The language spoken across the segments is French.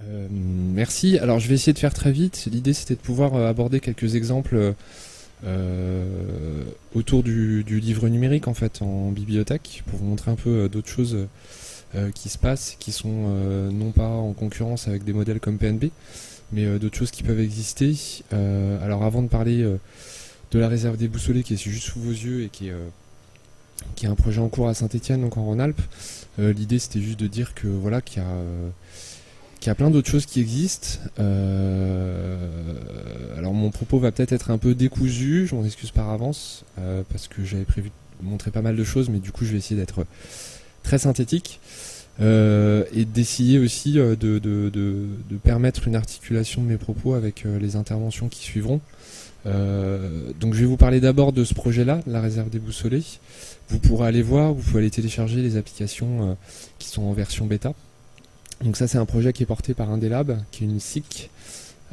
Merci. Alors, je vais essayer de faire très vite. L'idée, c'était de pouvoir aborder quelques exemples autour du livre numérique, en fait, en bibliothèque, pour vous montrer un peu d'autres choses qui se passent, qui sont non pas en concurrence avec des modèles comme PNB, mais d'autres choses qui peuvent exister. Alors, avant de parler de la réserve des Boussolets, qui est juste sous vos yeux et qui est un projet en cours à Saint-Étienne, donc en Rhône-Alpes, l'idée, c'était juste de dire que voilà, qu'il y a plein d'autres choses qui existent. Alors mon propos va peut-être être un peu décousu, je m'en excuse par avance, parce que j'avais prévu de montrer pas mal de choses, mais du coup je vais essayer d'être très synthétique. Et d'essayer aussi de permettre une articulation de mes propos avec les interventions qui suivront. Donc je vais vous parler d'abord de ce projet-là, la réserve des Boussolets. Vous pourrez aller voir, vous pouvez aller télécharger les applications qui sont en version bêta. Donc ça c'est un projet qui est porté par Indelab, qui est une SIC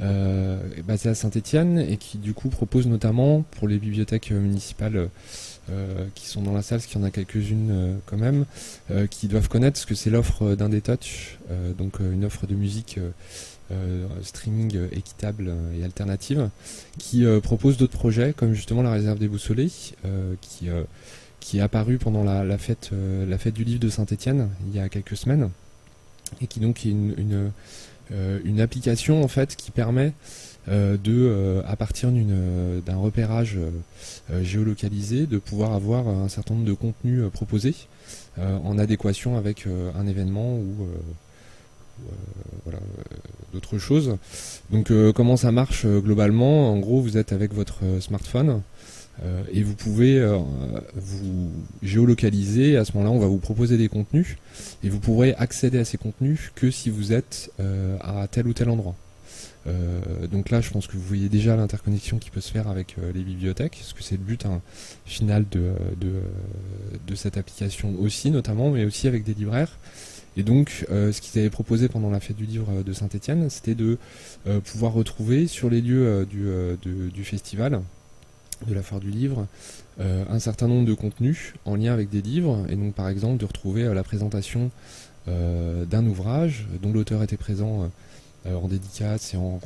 basée à Saint-Étienne et qui du coup propose notamment pour les bibliothèques municipales qui sont dans la salle, parce qu'il y en a quelques-unes quand même, qui doivent connaître ce que c'est l'offre d'Indetouch, donc une offre de musique streaming équitable et alternative, qui propose d'autres projets comme justement la réserve des Boussolets, qui est apparue pendant la fête du livre de Saint-Étienne il y a quelques semaines, et qui donc est une application en fait qui permet à partir d'un repérage géolocalisé, de pouvoir avoir un certain nombre de contenus proposés en adéquation avec un événement ou voilà, d'autres choses. Donc comment ça marche globalement? En gros, vous êtes avec votre smartphone et vous pouvez vous géolocaliser. À ce moment-là, on va vous proposer des contenus et vous pourrez accéder à ces contenus que si vous êtes à tel ou tel endroit. Donc là, je pense que vous voyez déjà l'interconnexion qui peut se faire avec les bibliothèques, parce que c'est le but final de cette application aussi, notamment, mais aussi avec des libraires. Et donc, ce qu'ils avaient proposé pendant la fête du livre de Saint-Étienne, c'était de pouvoir retrouver sur les lieux du festival, de la foire du livre, un certain nombre de contenus en lien avec des livres, et donc par exemple de retrouver la présentation d'un ouvrage dont l'auteur était présent en dédicace et en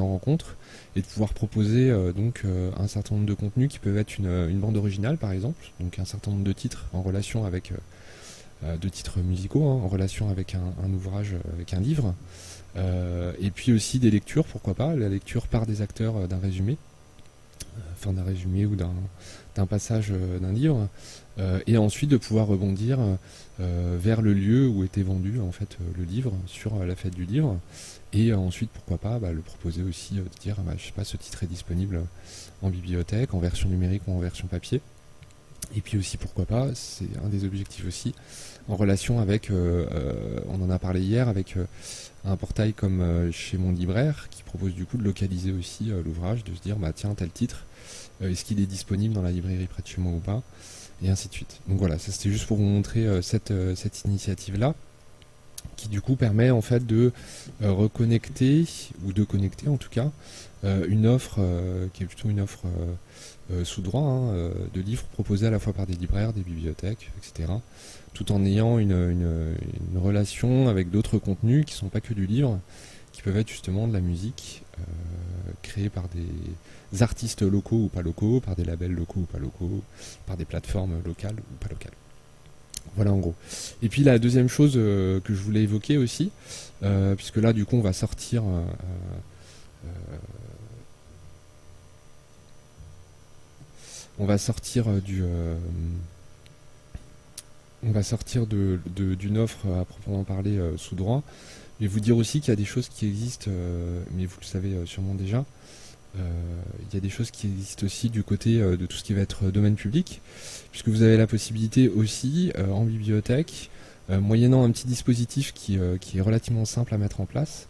rencontre, et de pouvoir proposer un certain nombre de contenus qui peuvent être une bande originale par exemple, donc un certain nombre de titres en relation avec de titres musicaux, en relation avec un ouvrage, avec un livre, et puis aussi des lectures, pourquoi pas, la lecture par des acteurs d'un résumé, enfin d'un résumé ou d'un passage d'un livre, et ensuite de pouvoir rebondir vers le lieu où était vendu en fait le livre sur la fête du livre, et ensuite pourquoi pas le proposer aussi, de dire je sais pas, ce titre est disponible en bibliothèque, en version numérique ou en version papier. Et puis aussi pourquoi pas, c'est un des objectifs aussi, en relation avec, on en a parlé hier, avec un portail comme chez mon libraire, qui propose du coup de localiser aussi l'ouvrage, de se dire tiens, tel titre, est-ce qu'il est disponible dans la librairie près de chez moi ou pas, et ainsi de suite. Donc voilà, ça c'était juste pour vous montrer cette initiative-là, qui du coup permet en fait de reconnecter, ou de connecter en tout cas, une offre qui est plutôt une offre sous droit de livres proposés à la fois par des libraires, des bibliothèques, etc., tout en ayant une relation avec d'autres contenus qui ne sont pas que du livre, qui peuvent être justement de la musique créée par des artistes locaux ou pas locaux, par des labels locaux ou pas locaux, par des plateformes locales ou pas locales. Voilà en gros. Et puis la deuxième chose que je voulais évoquer aussi, puisque là du coup on va sortir d'une offre à proprement parler sous droit. Je vais vous dire aussi qu'il y a des choses qui existent, mais vous le savez sûrement déjà. Il y a des choses qui existent aussi du côté de tout ce qui va être domaine public, puisque vous avez la possibilité aussi en bibliothèque, moyennant un petit dispositif qui est relativement simple à mettre en place,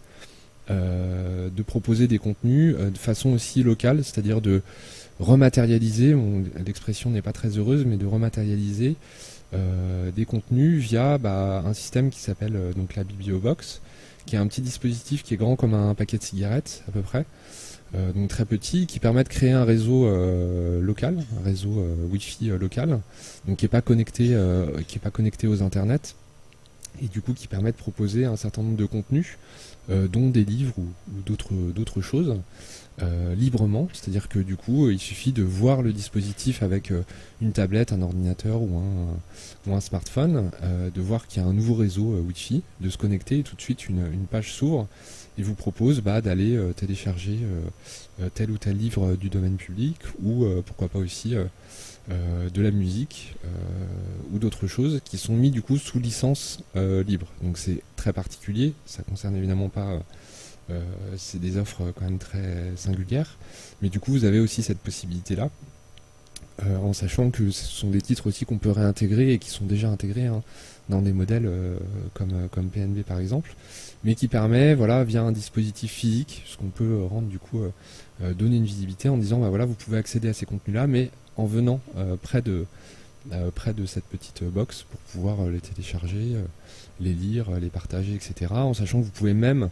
de proposer des contenus de façon aussi locale, c'est-à-dire de rematérialiser, l'expression n'est pas très heureuse, mais de rematérialiser des contenus via un système qui s'appelle donc la Bibliobox, qui est un petit dispositif qui est grand comme un paquet de cigarettes à peu près, donc très petit, qui permet de créer un réseau local, un réseau Wi-Fi local, donc qui est pas connecté aux internets, et du coup qui permet de proposer un certain nombre de contenus, dont des livres ou d'autres choses, librement. C'est-à-dire que du coup il suffit de voir le dispositif avec une tablette, un ordinateur ou un smartphone, de voir qu'il y a un nouveau réseau Wi-Fi, de se connecter et tout de suite une page s'ouvre et vous propose d'aller télécharger tel ou tel livre du domaine public, ou pourquoi pas aussi de la musique ou d'autres choses qui sont mis du coup sous licence libre. Donc c'est très particulier, ça concerne évidemment pas, c'est des offres quand même très singulières, mais du coup vous avez aussi cette possibilité là, en sachant que ce sont des titres aussi qu'on peut réintégrer et qui sont déjà intégrés dans des modèles comme PNB par exemple, mais qui permet, voilà, via un dispositif physique, ce qu'on peut rendre du coup, donner une visibilité en disant, voilà, vous pouvez accéder à ces contenus-là, mais en venant près de cette petite box pour pouvoir les télécharger, les lire, les partager, etc. En sachant que vous pouvez même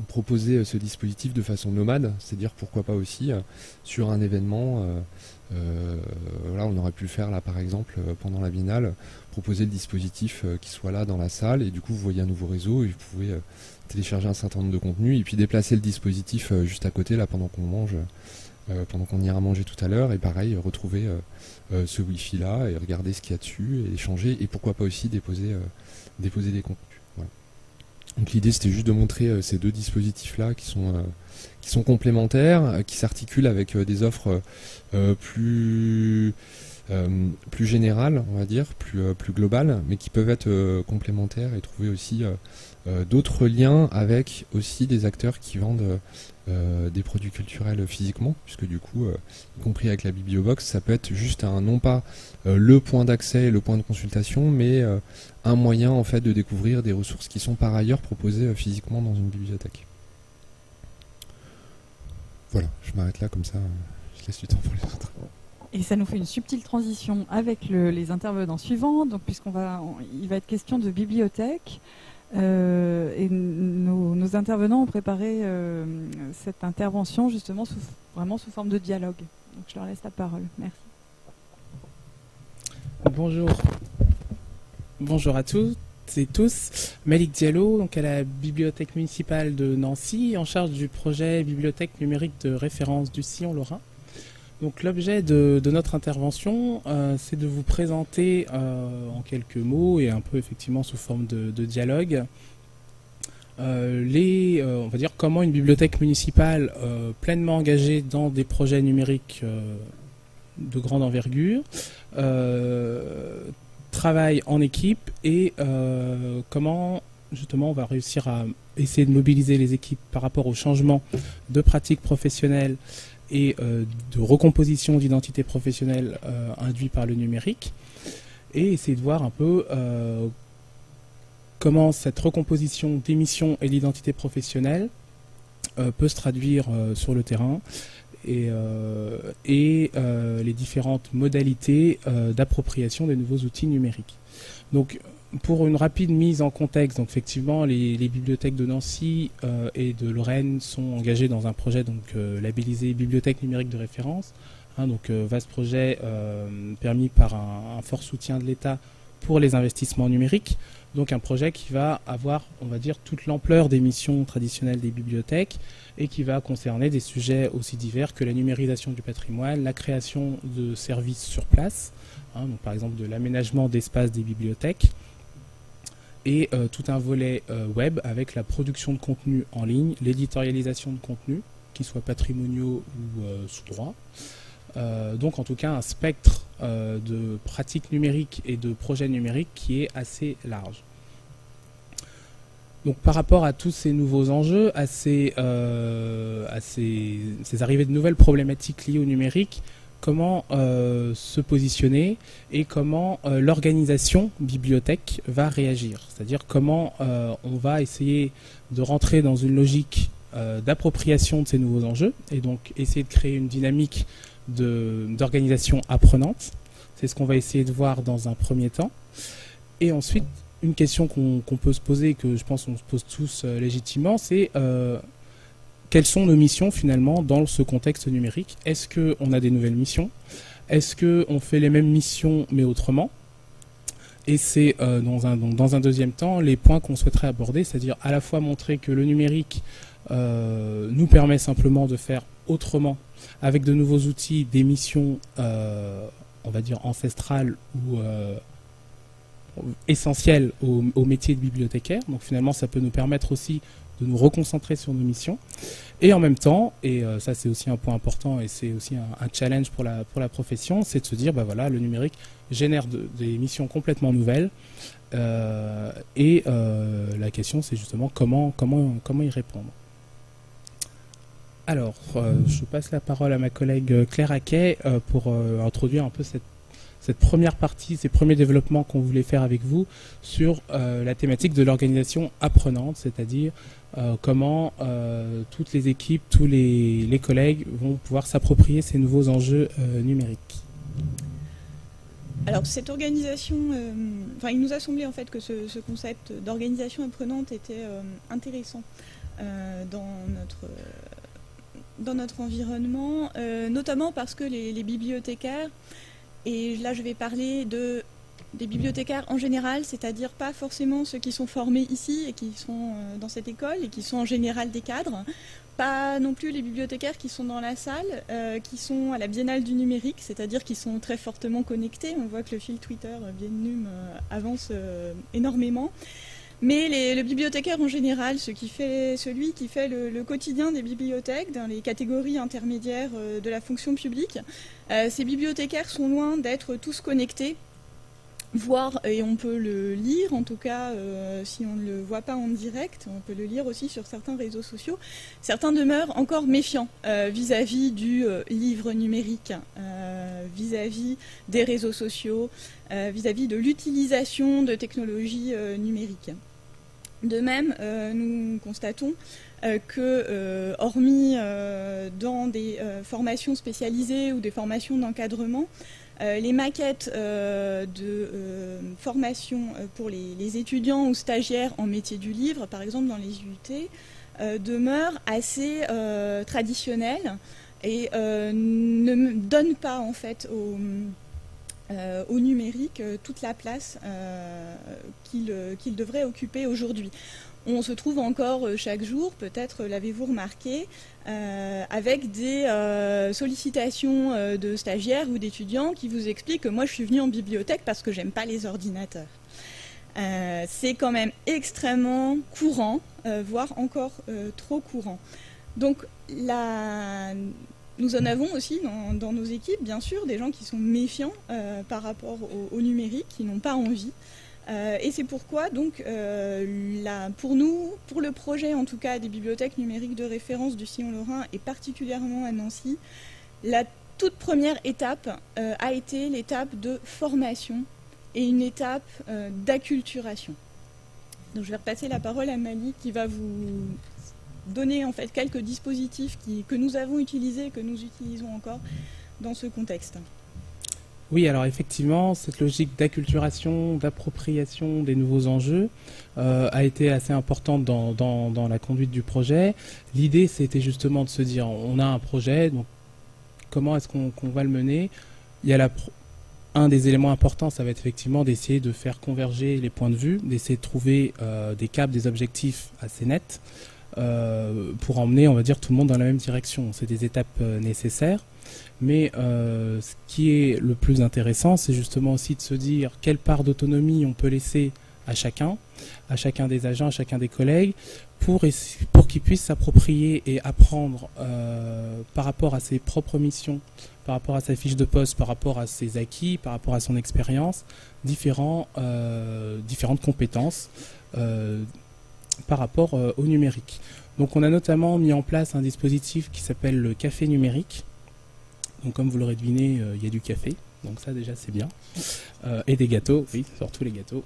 proposer ce dispositif de façon nomade, c'est-à-dire pourquoi pas aussi sur un événement, là on aurait pu le faire là par exemple pendant la Biennale, proposer le dispositif qui soit là dans la salle, et du coup vous voyez un nouveau réseau et vous pouvez télécharger un certain nombre de contenus et puis déplacer le dispositif juste à côté là pendant qu'on mange, pendant qu'on ira manger tout à l'heure, et pareil retrouver ce Wi-Fi là et regarder ce qu'il y a dessus et échanger, et pourquoi pas aussi déposer des contenus. Voilà. Donc l'idée c'était juste de montrer ces deux dispositifs là qui sont complémentaires, qui s'articulent avec des offres plus générales, on va dire, plus globales, mais qui peuvent être complémentaires, et trouver aussi d'autres liens avec aussi des acteurs qui vendent des produits culturels physiquement, puisque du coup, y compris avec la Bibliobox, ça peut être juste non pas le point d'accès et le point de consultation, mais un moyen en fait de découvrir des ressources qui sont par ailleurs proposées physiquement dans une bibliothèque. Voilà, je m'arrête là, comme ça je laisse du temps pour les autres. Et ça nous fait une subtile transition avec les intervenants suivants, donc il va être question de bibliothèque. Et nos intervenants ont préparé cette intervention justement vraiment sous forme de dialogue. Donc je leur laisse la parole. Merci. Bonjour à toutes et tous. Malik Diallo, donc à la Bibliothèque municipale de Nancy, en charge du projet Bibliothèque numérique de référence du Sillon-Lorrain. Donc l'objet de notre intervention, c'est de vous présenter en quelques mots et un peu effectivement sous forme de dialogue, on va dire comment une bibliothèque municipale pleinement engagée dans des projets numériques de grande envergure travaille en équipe, et comment justement on va réussir à essayer de mobiliser les équipes par rapport au changement de pratiques professionnelles et de recomposition d'identité professionnelle induit par le numérique, et essayer de voir un peu comment cette recomposition des missions et d'identité professionnelle peut se traduire sur le terrain, et les différentes modalités d'appropriation des nouveaux outils numériques. Donc, pour une rapide mise en contexte, donc effectivement, les bibliothèques de Nancy et de Lorraine sont engagées dans un projet labellisé Bibliothèque numérique de référence. Vaste projet permis par un fort soutien de l'État pour les investissements numériques. Donc un projet qui va avoir, on va dire, toute l'ampleur des missions traditionnelles des bibliothèques, et qui va concerner des sujets aussi divers que la numérisation du patrimoine, la création de services sur place, donc par exemple de l'aménagement d'espaces des bibliothèques, et tout un volet web avec la production de contenu en ligne, l'éditorialisation de contenus, qu'ils soient patrimoniaux ou sous droit. Donc en tout cas un spectre de pratiques numériques et de projets numériques qui est assez large. Donc par rapport à tous ces nouveaux enjeux, à ces arrivées de nouvelles problématiques liées au numérique, comment se positionner et comment l'organisation bibliothèque va réagir. C'est-à-dire comment on va essayer de rentrer dans une logique d'appropriation de ces nouveaux enjeux, et donc essayer de créer une dynamique d'organisation apprenante. C'est ce qu'on va essayer de voir dans un premier temps. Et ensuite, une question qu'on peut se poser, que je pense qu'on se pose tous légitimement, c'est quelles sont nos missions finalement dans ce contexte numérique? Est-ce qu'on a des nouvelles missions? Est-ce qu'on fait les mêmes missions mais autrement? Et c'est dans un deuxième temps les points qu'on souhaiterait aborder, c'est-à-dire à la fois montrer que le numérique nous permet simplement de faire autrement, avec de nouveaux outils, des missions, on va dire ancestrales ou essentielles au métier de bibliothécaire. Donc finalement, ça peut nous permettre aussi de nous reconcentrer sur nos missions. Et en même temps, et ça c'est aussi un point important et c'est aussi un challenge pour la profession, c'est de se dire, bah voilà, le numérique génère des missions complètement nouvelles. Et la question c'est justement comment y répondre. Alors, je passe la parole à ma collègue Claire Aquet pour introduire un peu cette première partie, ces premiers développements qu'on voulait faire avec vous sur la thématique de l'organisation apprenante, c'est-à-dire comment toutes les équipes, tous les collègues vont pouvoir s'approprier ces nouveaux enjeux numériques. Alors cette organisation, il nous a semblé en fait que ce concept d'organisation apprenante était intéressant dans notre environnement, notamment parce que les bibliothécaires, et là je vais parler des bibliothécaires en général, c'est-à-dire pas forcément ceux qui sont formés ici et qui sont dans cette école et qui sont en général des cadres, pas non plus les bibliothécaires qui sont dans la salle, qui sont à la Biennale du numérique, c'est-à-dire qui sont très fortement connectés. On voit que le fil Twitter Biennum avance énormément. Mais le bibliothécaire en général, celui qui fait le quotidien des bibliothèques, dans les catégories intermédiaires de la fonction publique, ces bibliothécaires sont loin d'être tous connectés, voire, et on peut le lire, en tout cas, si on ne le voit pas en direct, on peut le lire aussi sur certains réseaux sociaux, certains demeurent encore méfiants vis-à-vis du livre numérique, vis-à-vis des réseaux sociaux, vis-à-vis de l'utilisation de technologies numériques. De même, nous constatons que, hormis dans des formations spécialisées ou des formations d'encadrement, les maquettes de formation pour les étudiants ou stagiaires en métier du livre, par exemple dans les UT, demeurent assez traditionnelles et ne donnent pas en fait au numérique toute la place qu'il devrait occuper aujourd'hui. On se trouve encore chaque jour, peut-être l'avez-vous remarqué, avec des sollicitations de stagiaires ou d'étudiants qui vous expliquent que moi je suis venu en bibliothèque parce que j'aime pas les ordinateurs. C'est quand même extrêmement courant, voire encore trop courant. Donc nous en avons aussi dans nos équipes, bien sûr, des gens qui sont méfiants par rapport au numérique, qui n'ont pas envie. Et c'est pourquoi, donc, pour nous, pour le projet en tout cas des bibliothèques numériques de référence du Sillon Lorrain et particulièrement à Nancy, la toute première étape a été l'étape de formation et une étape d'acculturation. Donc je vais repasser la parole à Mali qui va vous donner en fait quelques dispositifs que nous avons utilisés et que nous utilisons encore dans ce contexte. Oui, alors effectivement, cette logique d'acculturation, d'appropriation des nouveaux enjeux a été assez importante dans la conduite du projet. L'idée, c'était justement de se dire, on a un projet, donc comment est-ce qu'on va le mener? Il y a un des éléments importants, ça va être effectivement d'essayer de faire converger les points de vue, d'essayer de trouver des caps, des objectifs assez nets pour emmener, on va dire, tout le monde dans la même direction. C'est des étapes nécessaires. Mais ce qui est le plus intéressant, c'est justement aussi de se dire quelle part d'autonomie on peut laisser à chacun des agents, à chacun des collègues, pour qu'ils puissent s'approprier et apprendre par rapport à ses propres missions, par rapport à sa fiche de poste, par rapport à ses acquis, par rapport à son expérience, différentes compétences par rapport au numérique. Donc on a notamment mis en place un dispositif qui s'appelle le café numérique. Donc comme vous l'aurez deviné, il y a du café, donc ça déjà c'est bien. Et des gâteaux, oui, surtout les gâteaux.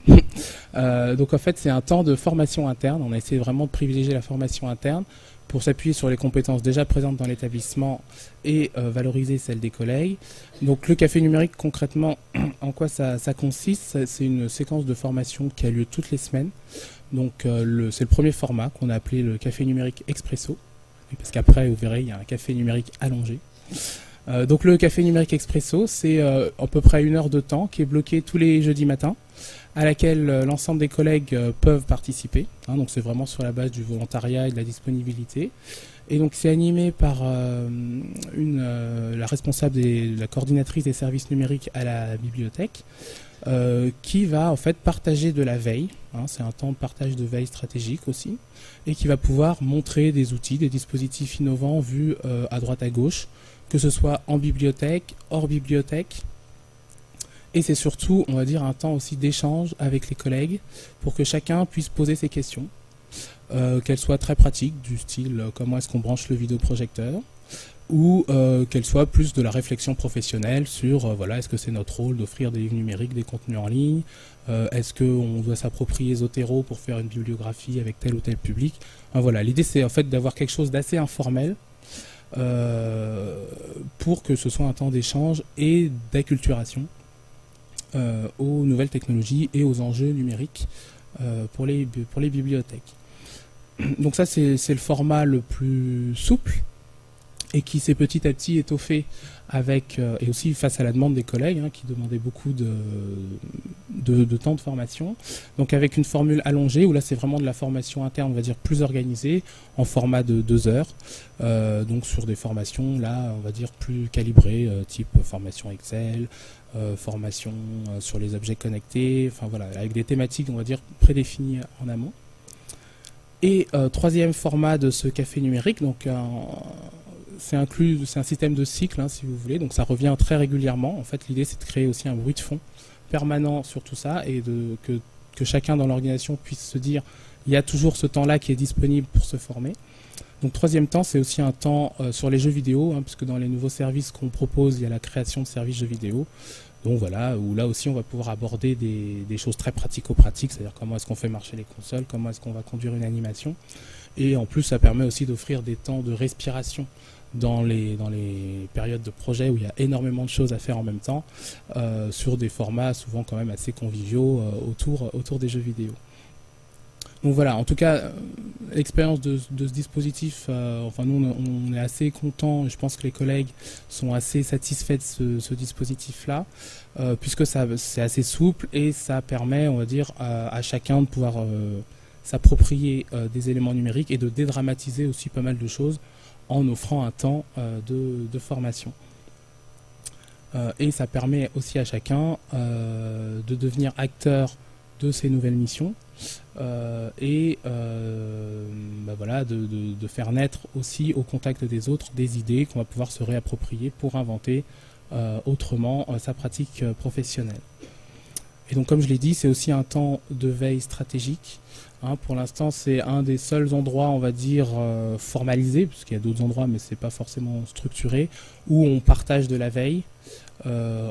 Donc en fait c'est un temps de formation interne, on a essayé vraiment de privilégier la formation interne pour s'appuyer sur les compétences déjà présentes dans l'établissement et valoriser celles des collègues. Donc le café numérique concrètement, en quoi ça consiste? C'est une séquence de formation qui a lieu toutes les semaines. Donc c'est le premier format qu'on a appelé le café numérique expresso, parce qu'après vous verrez il y a un café numérique allongé. Donc le café numérique expresso, c'est à peu près 1 heure de temps qui est bloqué tous les jeudis matins, à laquelle l'ensemble des collègues peuvent participer. Donc c'est vraiment sur la base du volontariat et de la disponibilité. Et donc c'est animé par la responsable la coordinatrice des services numériques à la bibliothèque, qui va en fait partager de la veille. C'est un temps de partage de veille stratégique aussi, et qui va pouvoir montrer des outils, des dispositifs innovants vus à droite à gauche, que ce soit en bibliothèque, hors bibliothèque. Et c'est surtout, on va dire, un temps aussi d'échange avec les collègues pour que chacun puisse poser ses questions, qu'elles soient très pratiques, du style comment est-ce qu'on branche le vidéoprojecteur, ou qu'elles soient plus de la réflexion professionnelle sur voilà, est-ce que c'est notre rôle d'offrir des livres numériques, des contenus en ligne, est-ce qu'on doit s'approprier Zotero pour faire une bibliographie avec tel ou tel public. Voilà, l'idée c'est en fait d'avoir quelque chose d'assez informel, pour que ce soit un temps d'échange et d'acculturation aux nouvelles technologies et aux enjeux numériques pour les bibliothèques. Donc ça c'est le format le plus souple et qui s'est petit à petit étoffé avec, et aussi face à la demande des collègues qui demandaient beaucoup de temps de formation. Donc avec une formule allongée où là c'est vraiment de la formation interne, on va dire plus organisée, en format de 2 heures, donc sur des formations là on va dire plus calibrées, type formation Excel, formation sur les objets connectés, enfin voilà, avec des thématiques on va dire prédéfinies en amont. Et troisième format de ce café numérique, donc c'est un système de cycle, si vous voulez, donc ça revient très régulièrement. En fait, l'idée c'est de créer aussi un bruit de fond permanent sur tout ça et que chacun dans l'organisation puisse se dire il y a toujours ce temps-là qui est disponible pour se former. Donc troisième temps, c'est aussi un temps sur les jeux vidéo, puisque dans les nouveaux services qu'on propose, il y a la création de services jeux vidéo. Donc voilà, où là aussi on va pouvoir aborder des choses très pratico-pratiques, c'est-à-dire comment est-ce qu'on fait marcher les consoles, comment est-ce qu'on va conduire une animation. Et en plus, ça permet aussi d'offrir des temps de respiration dans les périodes de projet où il y a énormément de choses à faire en même temps, sur des formats souvent quand même assez conviviaux autour des jeux vidéo. Donc voilà, en tout cas, l'expérience de ce dispositif, nous on est assez contents, je pense que les collègues sont assez satisfaits de ce dispositif-là, puisque c'est assez souple et ça permet, on va dire, à chacun de pouvoir s'approprier des éléments numériques et de dédramatiser aussi pas mal de choses en offrant un temps de formation. Et ça permet aussi à chacun de devenir acteur de ces nouvelles missions et voilà, de faire naître aussi au contact des autres des idées qu'on va pouvoir se réapproprier pour inventer autrement sa pratique professionnelle. Et donc comme je l'ai dit, c'est aussi un temps de veille stratégique. Pour l'instant, c'est un des seuls endroits, on va dire, formalisés, puisqu'il y a d'autres endroits, mais c'est pas forcément structuré, où on partage de la veille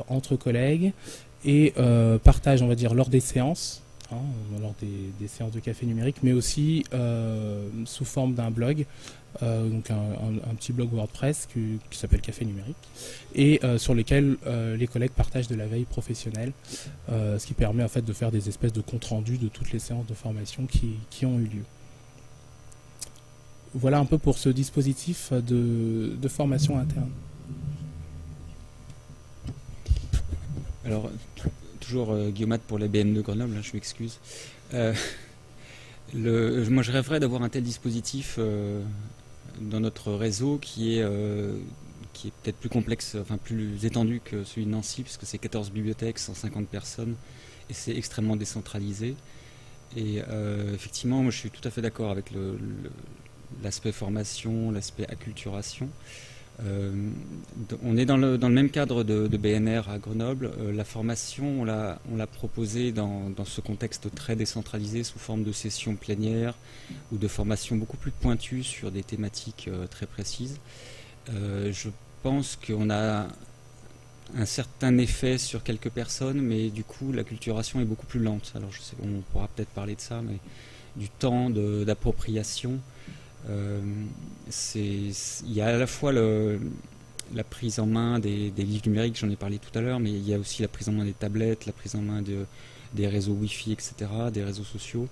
entre collègues et partage, on va dire, lors des séances, lors des séances de café numérique, mais aussi sous forme d'un blog, donc un petit blog WordPress qui s'appelle Café Numérique, et sur lesquels les collègues partagent de la veille professionnelle, ce qui permet en fait de faire des espèces de comptes rendus de toutes les séances de formation qui ont eu lieu. Voilà un peu pour ce dispositif de formation interne. Alors, toujours Guillaume pour la BM de Grenoble, je m'excuse. Moi, je rêverais d'avoir un tel dispositif dans notre réseau qui est peut-être plus complexe, enfin plus étendu que celui de Nancy, puisque c'est 14 bibliothèques, 150 personnes, et c'est extrêmement décentralisé. Et effectivement, moi je suis tout à fait d'accord avec l'aspect formation, l'aspect acculturation. On est dans le même cadre de BNR à Grenoble. La formation, on l'a proposée dans ce contexte très décentralisé sous forme de sessions plénières ou de formations beaucoup plus pointues sur des thématiques très précises. Je pense qu'on a un certain effet sur quelques personnes, mais du coup l'acculturation est beaucoup plus lente. Alors je sais, on pourra peut-être parler de ça, mais du temps d'appropriation. Il y a à la fois la prise en main des livres numériques, j'en ai parlé tout à l'heure, mais il y a aussi la prise en main des tablettes, la prise en main des réseaux Wi-Fi, etc., des réseaux sociaux.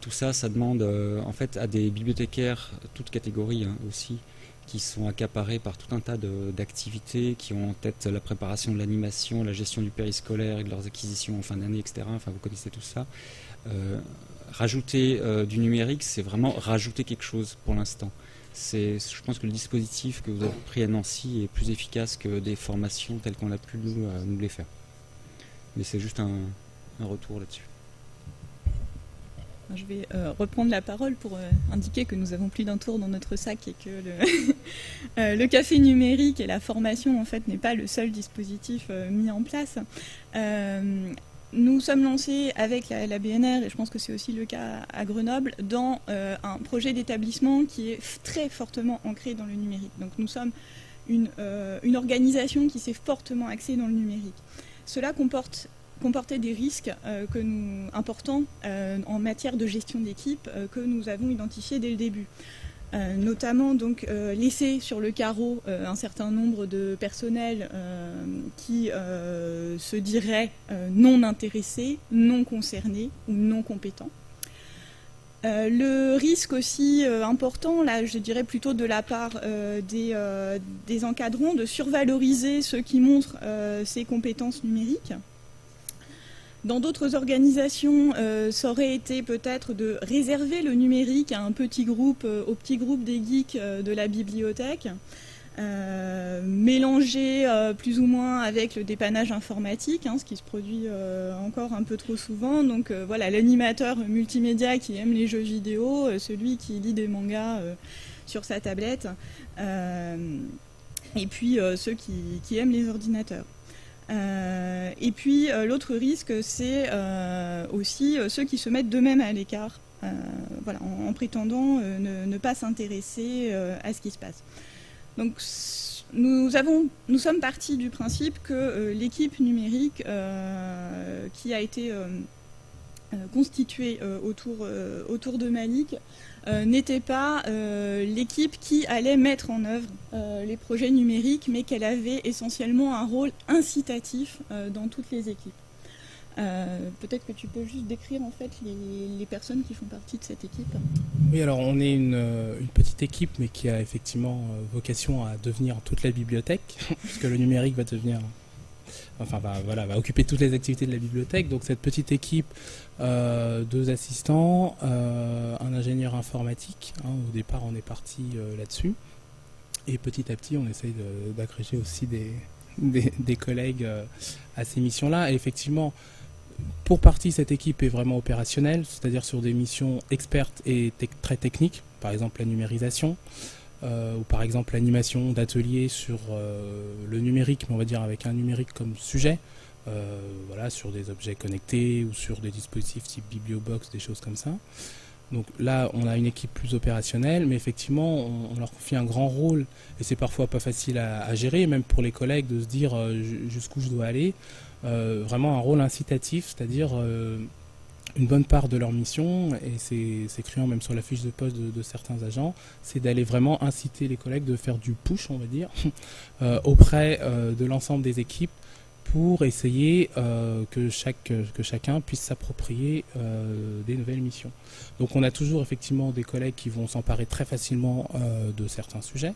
Tout ça, ça demande en fait à des bibliothécaires, toutes catégories aussi, qui sont accaparés par tout un tas d'activités, qui ont en tête la préparation de l'animation, la gestion du périscolaire et de leurs acquisitions en fin d'année, etc. Enfin, vous connaissez tout ça. Rajouter du numérique, c'est vraiment rajouter quelque chose pour l'instant. Je pense que le dispositif que vous avez pris à Nancy est plus efficace que des formations telles qu'on a pu nous les faire. Mais c'est juste un retour là-dessus. Je vais reprendre la parole pour indiquer que nous avons plus d'un tour dans notre sac et que le café numérique et la formation en fait n'est pas le seul dispositif mis en place. Nous sommes lancés avec la BNR, et je pense que c'est aussi le cas à Grenoble, dans un projet d'établissement qui est très fortement ancré dans le numérique. Donc nous sommes une organisation qui s'est fortement axée dans le numérique. Cela comportait des risques importants en matière de gestion d'équipe que nous avons identifiés dès le début. Notamment donc laisser sur le carreau un certain nombre de personnels qui se diraient non intéressés, non concernés ou non compétents. Le risque aussi important, là je dirais plutôt de la part des encadrants, de survaloriser ceux qui montrent ces compétences numériques. Dans d'autres organisations, ça aurait été peut-être de réserver le numérique à un petit groupe, au petit groupe des geeks de la bibliothèque, mélanger plus ou moins avec le dépannage informatique, ce qui se produit encore un peu trop souvent. Donc voilà, l'animateur multimédia qui aime les jeux vidéo, celui qui lit des mangas sur sa tablette, et puis ceux qui aiment les ordinateurs. Et puis l'autre risque, c'est aussi ceux qui se mettent d'eux-mêmes à l'écart, voilà, en prétendant ne pas s'intéresser à ce qui se passe. Donc nous sommes partis du principe que l'équipe numérique qui a été constituée autour de Malik n'était pas l'équipe qui allait mettre en œuvre les projets numériques, mais qu'elle avait essentiellement un rôle incitatif dans toutes les équipes. Peut-être que tu peux juste décrire en fait les personnes qui font partie de cette équipe. Oui, alors on est une petite équipe, mais qui a effectivement vocation à devenir toute la bibliothèque, puisque le numérique va devenir... va occuper toutes les activités de la bibliothèque. Donc cette petite équipe, 2 assistants, un ingénieur informatique. Au départ, on est parti là-dessus. Et petit à petit, on essaye d'agréger aussi des collègues à ces missions-là. Et effectivement, pour partie, cette équipe est vraiment opérationnelle, c'est-à-dire sur des missions expertes et très techniques, par exemple la numérisation. Ou par exemple l'animation d'ateliers sur le numérique, mais on va dire avec un numérique comme sujet, voilà, sur des objets connectés ou sur des dispositifs type Bibliobox, des choses comme ça. Donc là, on a une équipe plus opérationnelle, mais effectivement, on leur confie un grand rôle, et c'est parfois pas facile à gérer, même pour les collègues, de se dire jusqu'où je dois aller. Vraiment un rôle incitatif, c'est-à-dire... une bonne part de leur mission, et c'est criant même sur la fiche de poste de certains agents, c'est d'aller vraiment inciter les collègues de faire du push, on va dire, auprès de l'ensemble des équipes pour essayer que chacun puisse s'approprier des nouvelles missions. Donc on a toujours effectivement des collègues qui vont s'emparer très facilement de certains sujets.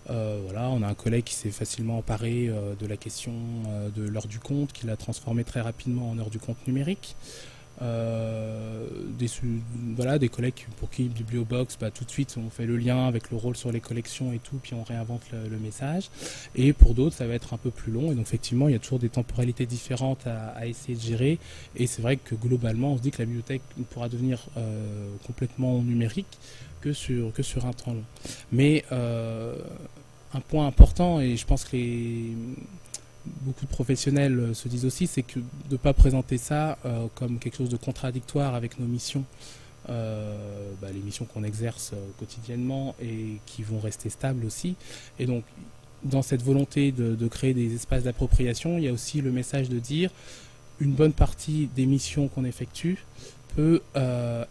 Voilà, on a un collègue qui s'est facilement emparé de la question de l'heure du compte, qui l'a transformé très rapidement en heure du compte numérique. Des collègues pour qui Bibliobox, tout de suite on fait le lien avec le rôle sur les collections et tout, puis on réinvente le message. Et pour d'autres ça va être un peu plus long, et donc effectivement il y a toujours des temporalités différentes à essayer de gérer. Et c'est vrai que globalement on se dit que la bibliothèque ne pourra devenir complètement numérique que sur un temps long. Mais un point important, et je pense que beaucoup de professionnels se disent aussi, c'est que de ne pas présenter ça comme quelque chose de contradictoire avec nos missions, les missions qu'on exerce quotidiennement et qui vont rester stables aussi. Et donc, dans cette volonté de créer des espaces d'appropriation, il y a aussi le message de dire une bonne partie des missions qu'on effectue peut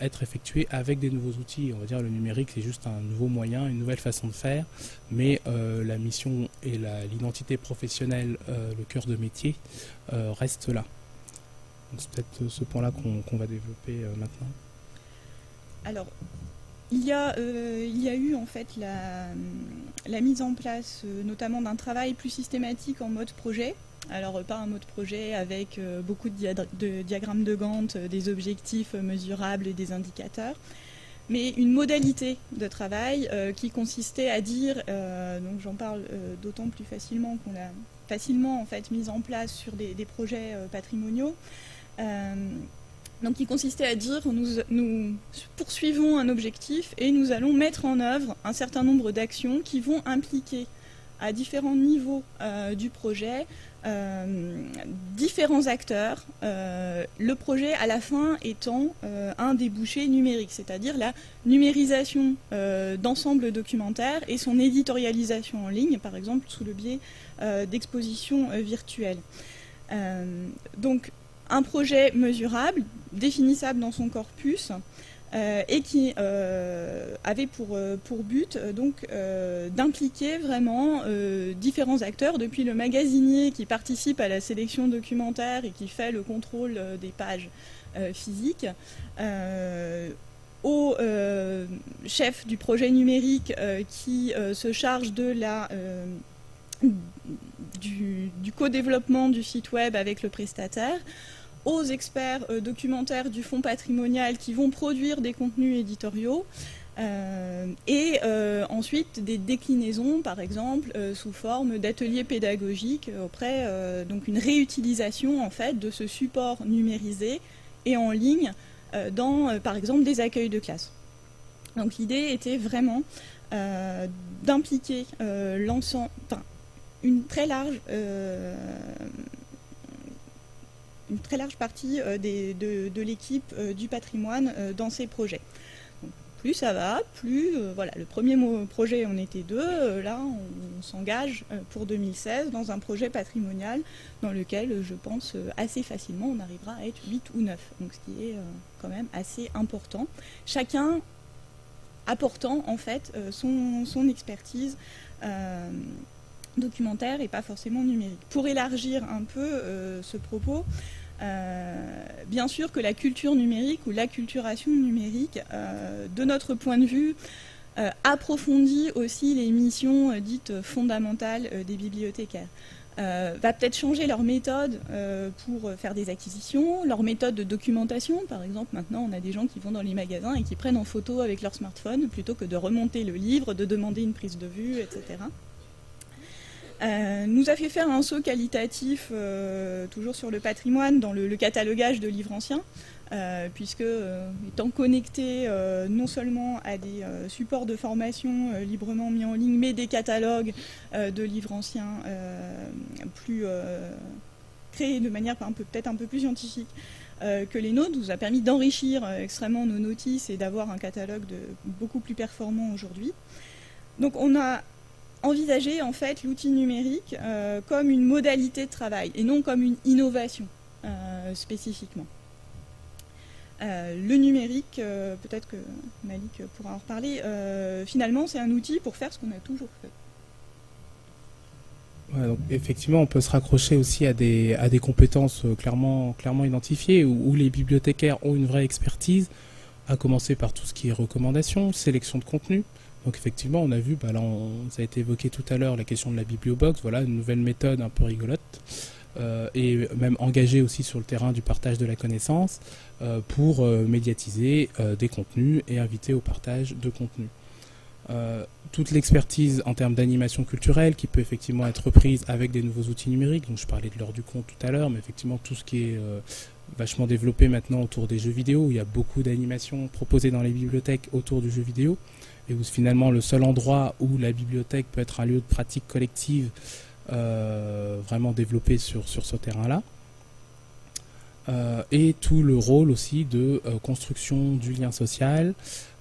être effectuée avec des nouveaux outils. On va dire le numérique, c'est juste un nouveau moyen, une nouvelle façon de faire, mais la mission et l'identité professionnelle, le cœur de métier, restent là. C'est peut-être ce point-là qu'on va développer maintenant. Alors, il y a eu en fait la mise en place notamment d'un travail plus systématique en mode projet. Alors pas un mode projet avec beaucoup de diagrammes de Gantt, des objectifs mesurables et des indicateurs, mais une modalité de travail qui consistait à dire, donc j'en parle d'autant plus facilement qu'on l'a facilement en fait mise en place sur des projets patrimoniaux. Donc qui consistait à dire nous poursuivons un objectif et nous allons mettre en œuvre un certain nombre d'actions qui vont impliquer à différents niveaux du projet différents acteurs, le projet à la fin étant un débouché numérique, c'est-à-dire la numérisation d'ensembles documentaires et son éditorialisation en ligne, par exemple sous le biais d'expositions virtuelles. Donc un projet mesurable, définissable dans son corpus, et qui avait pour but donc d'impliquer vraiment différents acteurs, depuis le magasinier qui participe à la sélection documentaire et qui fait le contrôle des pages physiques, au chef du projet numérique qui se charge de du co-développement du site web avec le prestataire, aux experts documentaires du fonds patrimonial qui vont produire des contenus éditoriaux, et ensuite des déclinaisons, par exemple, sous forme d'ateliers pédagogiques auprès, donc une réutilisation en fait de ce support numérisé et en ligne dans, par exemple, des accueils de classe. Donc l'idée était vraiment d'impliquer l'ensemble, enfin, une très large partie de l'équipe du patrimoine dans ces projets. Donc, plus ça va, plus voilà, le premier projet on était 2, là on s'engage pour 2016 dans un projet patrimonial dans lequel je pense assez facilement on arrivera à être 8 ou 9, donc ce qui est quand même assez important. Chacun apportant en fait son expertise documentaire et pas forcément numérique. Pour élargir un peu ce propos, bien sûr que la culture numérique ou l'acculturation numérique, de notre point de vue, approfondit aussi les missions dites fondamentales des bibliothécaires. Va peut-être changer leur méthode pour faire des acquisitions, leur méthode de documentation. Par exemple, maintenant, on a des gens qui vont dans les magasins et qui prennent en photo avec leur smartphone plutôt que de remonter le livre, de demander une prise de vue, etc. Nous a fait faire un saut qualitatif, toujours sur le patrimoine, dans le catalogage de livres anciens, puisque étant connecté non seulement à des supports de formation librement mis en ligne, mais des catalogues de livres anciens plus créés de manière peut-être un peu plus scientifique que les nôtres, nous a permis d'enrichir extrêmement nos notices et d'avoir un catalogue beaucoup plus performant aujourd'hui. Donc on a envisager en fait l'outil numérique comme une modalité de travail et non comme une innovation spécifiquement. Le numérique, peut-être que Malik pourra en reparler, finalement c'est un outil pour faire ce qu'on a toujours fait. Ouais, donc, effectivement, on peut se raccrocher aussi à des compétences clairement identifiées, où les bibliothécaires ont une vraie expertise, à commencer par tout ce qui est recommandation, sélection de contenu. Donc effectivement, on a vu, là, ça a été évoqué tout à l'heure, la question de la bibliobox, voilà, une nouvelle méthode un peu rigolote, et même engagée aussi sur le terrain du partage de la connaissance pour médiatiser des contenus et inviter au partage de contenus. Toute l'expertise en termes d'animation culturelle qui peut effectivement être reprise avec des nouveaux outils numériques, donc je parlais de l'heure du conte tout à l'heure, mais effectivement tout ce qui est vachement développé maintenant autour des jeux vidéo, où il y a beaucoup d'animations proposées dans les bibliothèques autour du jeu vidéo, et où finalement le seul endroit où la bibliothèque peut être un lieu de pratique collective vraiment développé sur ce terrain-là. Et tout le rôle aussi de construction du lien social,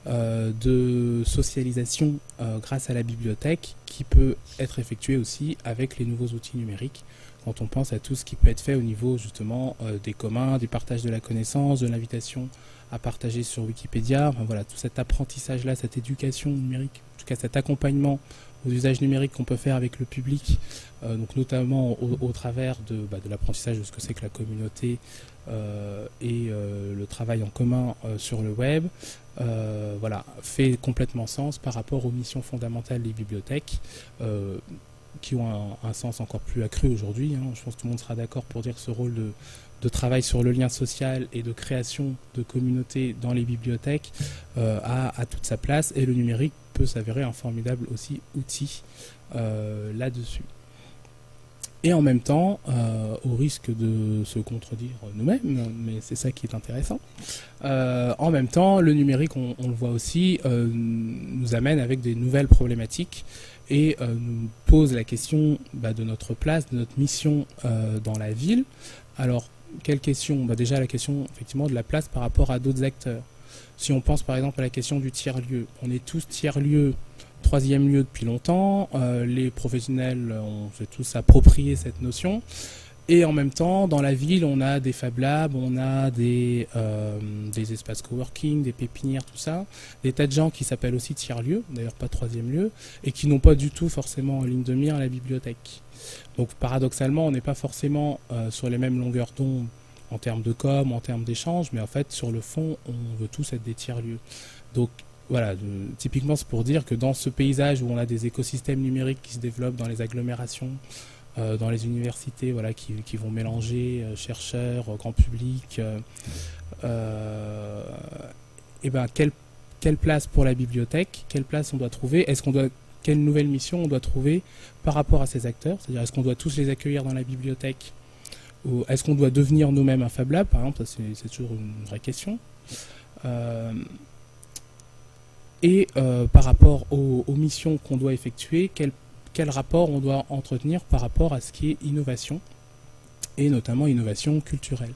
de socialisation grâce à la bibliothèque, qui peut être effectué aussi avec les nouveaux outils numériques, quand on pense à tout ce qui peut être fait au niveau justement des communs, du partage de la connaissance, de l'invitation à partager sur Wikipédia, enfin, voilà, tout cet apprentissage-là, cette éducation numérique, cas cet accompagnement aux usages numériques qu'on peut faire avec le public, donc notamment au travers de l'apprentissage de ce que c'est que la communauté et le travail en commun sur le web, voilà, fait complètement sens par rapport aux missions fondamentales des bibliothèques, qui ont un sens encore plus accru aujourd'hui. Hein. Je pense que tout le monde sera d'accord pour dire que ce rôle de travail sur le lien social et de création de communautés dans les bibliothèques a toute sa place, et le numérique peut s'avérer un formidable aussi outil là-dessus. Et en même temps, au risque de se contredire nous-mêmes, mais c'est ça qui est intéressant, en même temps, le numérique, on le voit aussi, nous amène avec des nouvelles problématiques et nous pose la question de notre place, de notre mission dans la ville. Alors, quelle question? Déjà la question effectivement de la place par rapport à d'autres acteurs. Si on pense par exemple à la question du tiers-lieu, on est tous tiers-lieu, troisième lieu depuis longtemps, les professionnels ont tous approprié cette notion, et en même temps dans la ville on a des Fab Labs, on a des espaces coworking, des pépinières, tout ça, des tas de gens qui s'appellent aussi tiers-lieu, d'ailleurs pas troisième lieu, et qui n'ont pas du tout forcément en ligne de mire la bibliothèque. Donc paradoxalement on n'est pas forcément sur les mêmes longueurs d'onde en termes de com, en termes d'échange, mais en fait sur le fond on veut tous être des tiers-lieux. Donc voilà, typiquement c'est pour dire que dans ce paysage où on a des écosystèmes numériques qui se développent dans les agglomérations, dans les universités, voilà, qui vont mélanger chercheurs, grand public, et quelle place pour la bibliothèque, quelle place on doit trouver, quelle nouvelle mission on doit trouver par rapport à ces acteurs, c'est-à-dire est-ce qu'on doit tous les accueillir dans la bibliothèque, ou est-ce qu'on doit devenir nous-mêmes un Fab Lab, par exemple, c'est toujours une vraie question. Et par rapport aux missions qu'on doit effectuer, quel rapport on doit entretenir par rapport à ce qui est innovation, et notamment innovation culturelle.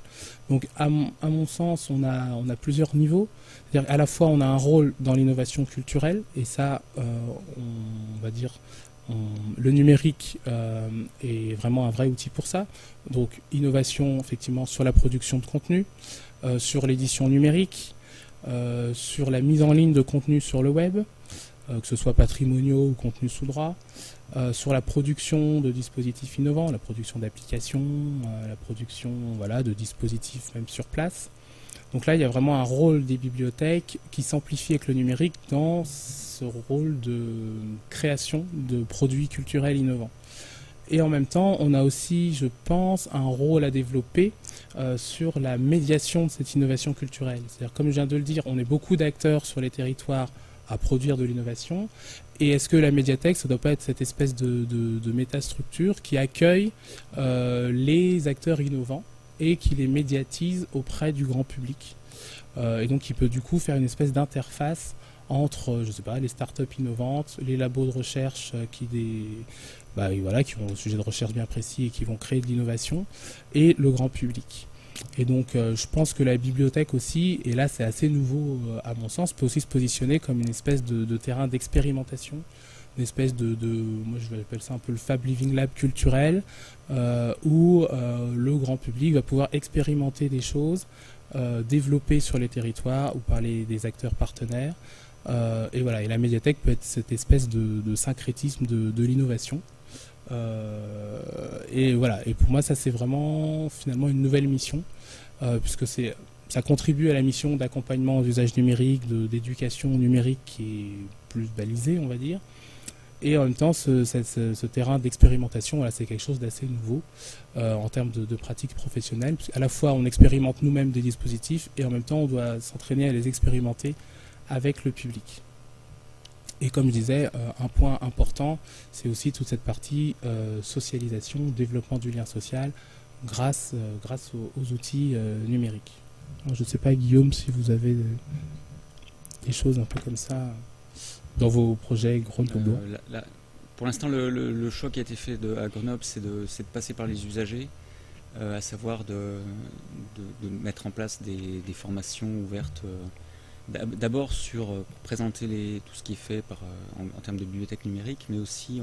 Donc à mon sens, on a plusieurs niveaux. C'est-à-dire à la fois on a un rôle dans l'innovation culturelle, et ça, on va dire, le numérique est vraiment un vrai outil pour ça. Donc innovation effectivement sur la production de contenu, sur l'édition numérique, sur la mise en ligne de contenu sur le web, que ce soit patrimoniaux ou contenu sous droit, sur la production de dispositifs innovants, la production d'applications, la production de dispositifs même sur place. Donc là, il y a vraiment un rôle des bibliothèques qui s'amplifie avec le numérique dans ce rôle de création de produits culturels innovants. Et en même temps, on a aussi, je pense, un rôle à développer sur la médiation de cette innovation culturelle. C'est-à-dire, comme je viens de le dire, on est beaucoup d'acteurs sur les territoires à produire de l'innovation. Et est-ce que la médiathèque, ça ne doit pas être cette espèce de métastructure qui accueille les acteurs innovants et qui les médiatise auprès du grand public, et donc qui peut du coup faire une espèce d'interface entre, je sais pas, les startups innovantes, les labos de recherche qui ont un sujet de recherche bien précis et qui vont créer de l'innovation, et le grand public. Et donc je pense que la bibliothèque aussi, et là c'est assez nouveau à mon sens, peut aussi se positionner comme une espèce de terrain d'expérimentation, une espèce moi je vais appeler ça un peu le Fab Living Lab culturel, où le grand public va pouvoir expérimenter des choses, développer sur les territoires ou par des acteurs partenaires. Et voilà, et la médiathèque peut être cette espèce de syncrétisme de l'innovation. Et voilà, et pour moi ça c'est vraiment finalement une nouvelle mission, puisque ça contribue à la mission d'accompagnement aux usages numériques, d'éducation numérique qui est plus balisée, on va dire. Et en même temps, ce terrain d'expérimentation, voilà, c'est quelque chose d'assez nouveau en termes de pratiques professionnelles. À la fois, on expérimente nous-mêmes des dispositifs, et en même temps, on doit s'entraîner à les expérimenter avec le public. Et comme je disais, un point important, c'est aussi toute cette partie socialisation, développement du lien social, grâce aux outils numériques. Alors, je ne sais pas, Guillaume, si vous avez des choses un peu comme ça dans vos projets Grenoble. Pour l'instant, le choix qui a été fait à Grenoble, c'est de passer par les usagers, à savoir de mettre en place des formations ouvertes, d'abord pour présenter tout ce qui est fait en termes de bibliothèque numérique, mais aussi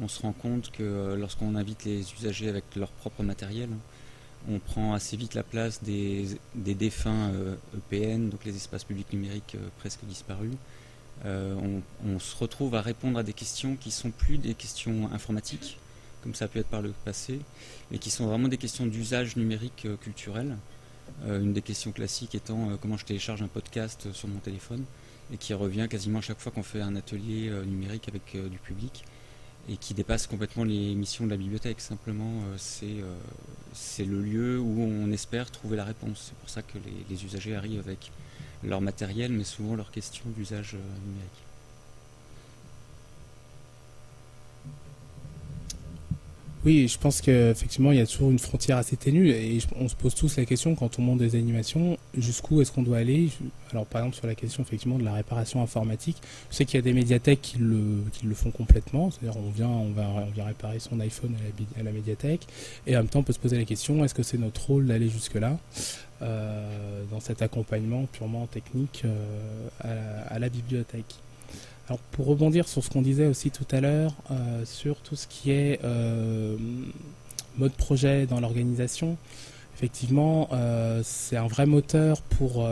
on se rend compte que lorsqu'on invite les usagers avec leur propre matériel, on prend assez vite la place des défunts EPN, donc les espaces publics numériques presque disparus, on se retrouve à répondre à des questions qui sont plus des questions informatiques, comme ça a pu être par le passé, mais qui sont vraiment des questions d'usage numérique culturel. Une des questions classiques étant comment je télécharge un podcast sur mon téléphone, et qui revient quasiment à chaque fois qu'on fait un atelier numérique avec du public, et qui dépasse complètement les missions de la bibliothèque. Simplement, c'est le lieu où on espère trouver la réponse. C'est pour ça que les usagers arrivent avec leur matériel, mais souvent leurs questions d'usage numérique. Oui, je pense qu'effectivement, il y a toujours une frontière assez ténue et on se pose tous la question quand on monte des animations, jusqu'où est-ce qu'on doit aller? Alors, par exemple, sur la question effectivement de la réparation informatique, je sais qu'il y a des médiathèques qui le font complètement, c'est-à-dire on vient réparer son iPhone à la médiathèque et en même temps on peut se poser la question, est-ce que c'est notre rôle d'aller jusque-là dans cet accompagnement purement technique à la bibliothèque? Alors pour rebondir sur ce qu'on disait aussi tout à l'heure, sur tout ce qui est mode projet dans l'organisation, effectivement, c'est un vrai moteur pour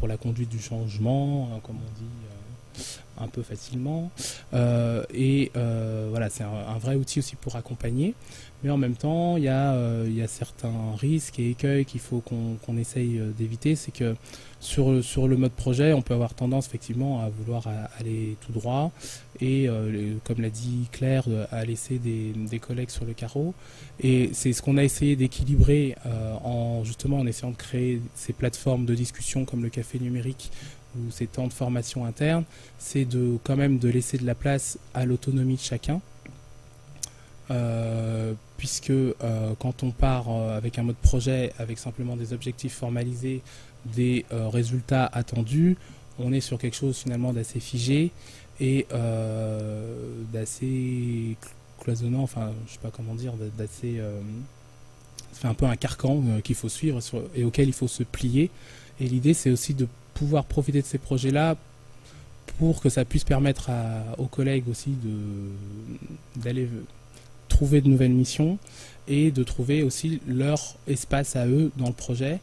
la conduite du changement, comme on dit un peu facilement. Voilà, c'est un vrai outil aussi pour accompagner. Mais en même temps, il y a certains risques et écueils qu'il faut qu'on essaye d'éviter. C'est que sur le mode projet, on peut avoir tendance effectivement à vouloir aller tout droit et, comme l'a dit Claire, à laisser des collègues sur le carreau. Et c'est ce qu'on a essayé d'équilibrer en essayant de créer ces plateformes de discussion comme le café numérique ou ces temps de formation interne, c'est quand même de laisser de la place à l'autonomie de chacun. Puisque quand on part avec un mode projet, avec simplement des objectifs formalisés, des résultats attendus, on est sur quelque chose finalement d'assez figé et d'assez cloisonnant, enfin je sais pas comment dire, d'assez... c'est un peu un carcan qu'il faut suivre et auquel il faut se plier. Et l'idée c'est aussi de pouvoir profiter de ces projets-là pour que ça puisse permettre aux collègues aussi d'aller trouver de nouvelles missions et de trouver aussi leur espace à eux dans le projet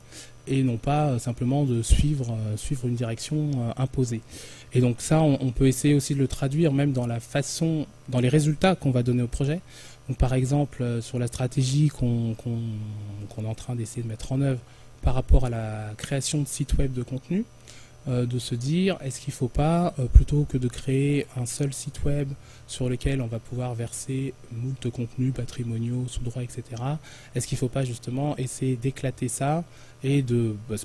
et non pas simplement de suivre une direction imposée. Et donc ça, on peut essayer aussi de le traduire même dans les résultats qu'on va donner au projet. Donc par exemple, sur la stratégie qu'on est en train d'essayer de mettre en œuvre par rapport à la création de sites web de contenu, de se dire, est-ce qu'il ne faut pas, plutôt que de créer un seul site web sur lequel on va pouvoir verser moult contenus patrimoniaux, sous droit, etc., est-ce qu'il ne faut pas justement essayer d'éclater ça et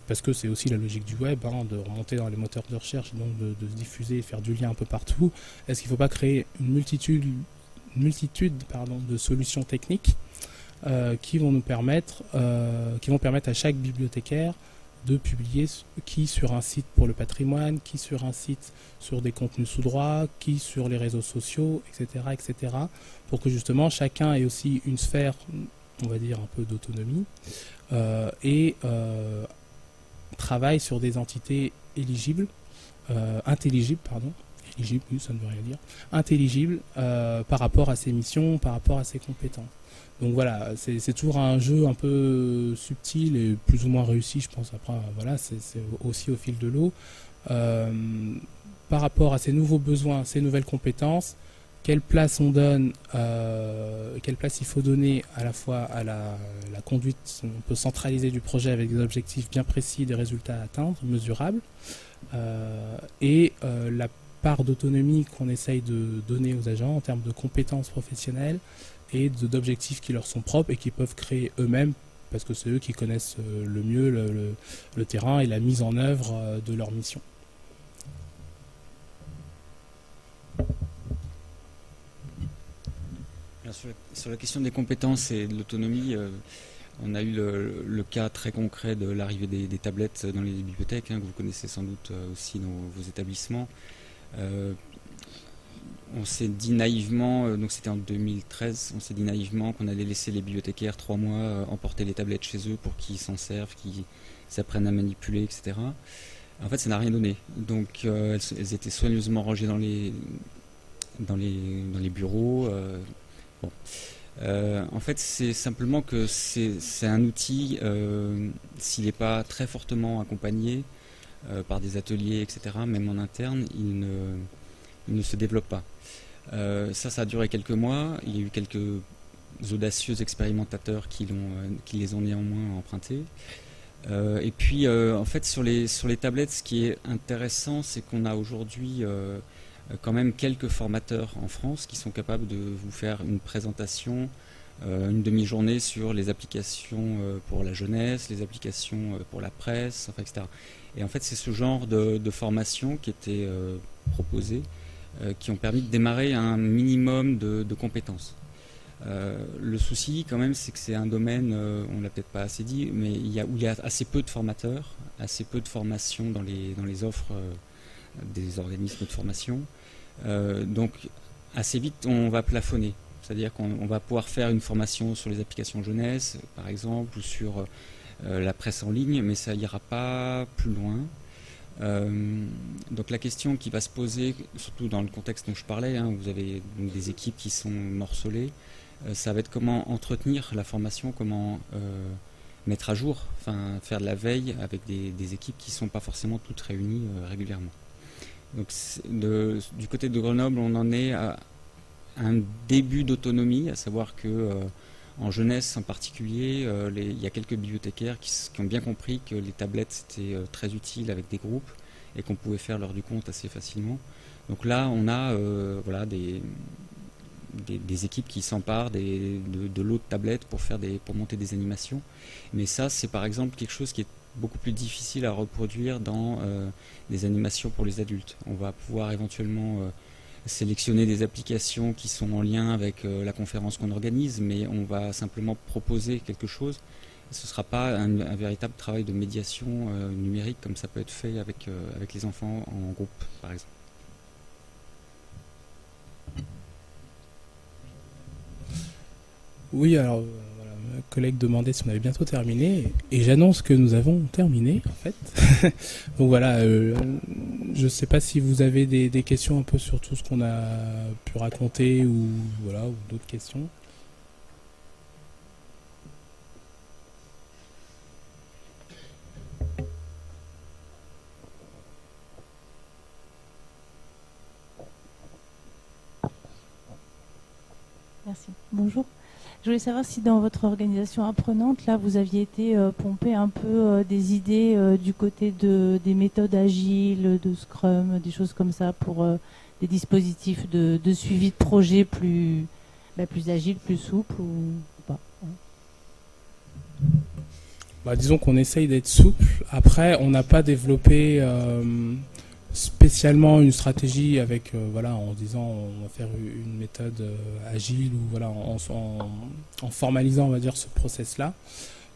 parce que c'est aussi la logique du web, de remonter dans les moteurs de recherche, donc de se diffuser et faire du lien un peu partout, est-ce qu'il ne faut pas créer une multitude de solutions techniques qui vont permettre à chaque bibliothécaire de publier qui sur un site pour le patrimoine, qui sur un site sur des contenus sous droit, qui sur les réseaux sociaux, etc., pour que justement chacun ait aussi une sphère, on va dire, un peu d'autonomie et travaille sur des entités intelligibles, oui, ça ne veut rien dire, intelligibles par rapport à ses missions, par rapport à ses compétences. Donc voilà, c'est toujours un jeu un peu subtil et plus ou moins réussi, je pense. Après, voilà, c'est aussi au fil de l'eau. Par rapport à ces nouveaux besoins, ces nouvelles compétences, quelle place on donne, quelle place il faut donner à la fois à la conduite, on peut centraliser du projet avec des objectifs bien précis, des résultats à atteindre, mesurables, et la part d'autonomie qu'on essaye de donner aux agents en termes de compétences professionnelles et d'objectifs qui leur sont propres et qui peuvent créer eux-mêmes parce que c'est eux qui connaissent le mieux le terrain et la mise en œuvre de leur mission. Alors, sur la question des compétences et de l'autonomie, on a eu le cas très concret de l'arrivée des tablettes dans les bibliothèques, que vous connaissez sans doute aussi dans vos établissements. On s'est dit naïvement, donc c'était en 2013, on s'est dit naïvement qu'on allait laisser les bibliothécaires 3 mois emporter les tablettes chez eux pour qu'ils s'en servent, qu'ils s'apprennent à manipuler, etc. En fait, ça n'a rien donné. Donc, elles étaient soigneusement rangées dans les bureaux. En fait, c'est simplement que c'est un outil, s'il n'est pas très fortement accompagné par des ateliers, etc., même en interne, ne se développe pas. Ça a duré quelques mois. Il y a eu quelques audacieux expérimentateurs qui les ont néanmoins empruntés. Et puis, en fait, sur les tablettes, ce qui est intéressant, c'est qu'on a aujourd'hui quand même quelques formateurs en France qui sont capables de vous faire une présentation, une demi-journée sur les applications pour la jeunesse, les applications pour la presse, enfin, etc. Et en fait, c'est ce genre de formation qui était proposée, qui ont permis de démarrer un minimum de compétences. Le souci, quand même, c'est que c'est un domaine, on l'a peut-être pas assez dit, mais où il y a assez peu de formateurs, assez peu de formation dans les offres des organismes de formation. Donc, assez vite, on va plafonner. C'est-à-dire qu'on va pouvoir faire une formation sur les applications jeunesse, par exemple, ou sur la presse en ligne, mais ça n'ira pas plus loin. Donc la question qui va se poser, surtout dans le contexte dont je parlais, où vous avez donc des équipes qui sont morcelées, ça va être comment entretenir la formation, comment mettre à jour, enfin faire de la veille avec des équipes qui ne sont pas forcément toutes réunies régulièrement. Donc du côté de Grenoble, on en est à un début d'autonomie, à savoir que en jeunesse en particulier, il y a quelques bibliothécaires qui ont bien compris que les tablettes c'était très utile avec des groupes et qu'on pouvait faire l'heure du compte assez facilement. Donc là, on a voilà, des équipes qui s'emparent de l'eau de tablette pour monter des animations. Mais ça, c'est par exemple quelque chose qui est beaucoup plus difficile à reproduire dans des animations pour les adultes. On va pouvoir éventuellement sélectionner des applications qui sont en lien avec la conférence qu'on organise, mais on va simplement proposer quelque chose. Ce ne sera pas un véritable travail de médiation numérique comme ça peut être fait avec les enfants en groupe, par exemple. Oui, alors voilà, ma collègue demandait si on avait bientôt terminé, et j'annonce que nous avons terminé, en fait. Donc voilà, je ne sais pas si vous avez des questions un peu sur tout ce qu'on a pu raconter, ou voilà, ou d'autres questions. Merci. Bonjour. Je voulais savoir si dans votre organisation apprenante, là, vous aviez été pomper un peu des idées du côté des méthodes agiles, de Scrum, des choses comme ça, pour des dispositifs de suivi de projet plus agiles, plus souples ou pas. Bah, disons qu'on essaye d'être souple. Après, on n'a pas développé spécialement une stratégie avec voilà, en disant on va faire une méthode agile ou voilà, en formalisant, on va dire, ce process là.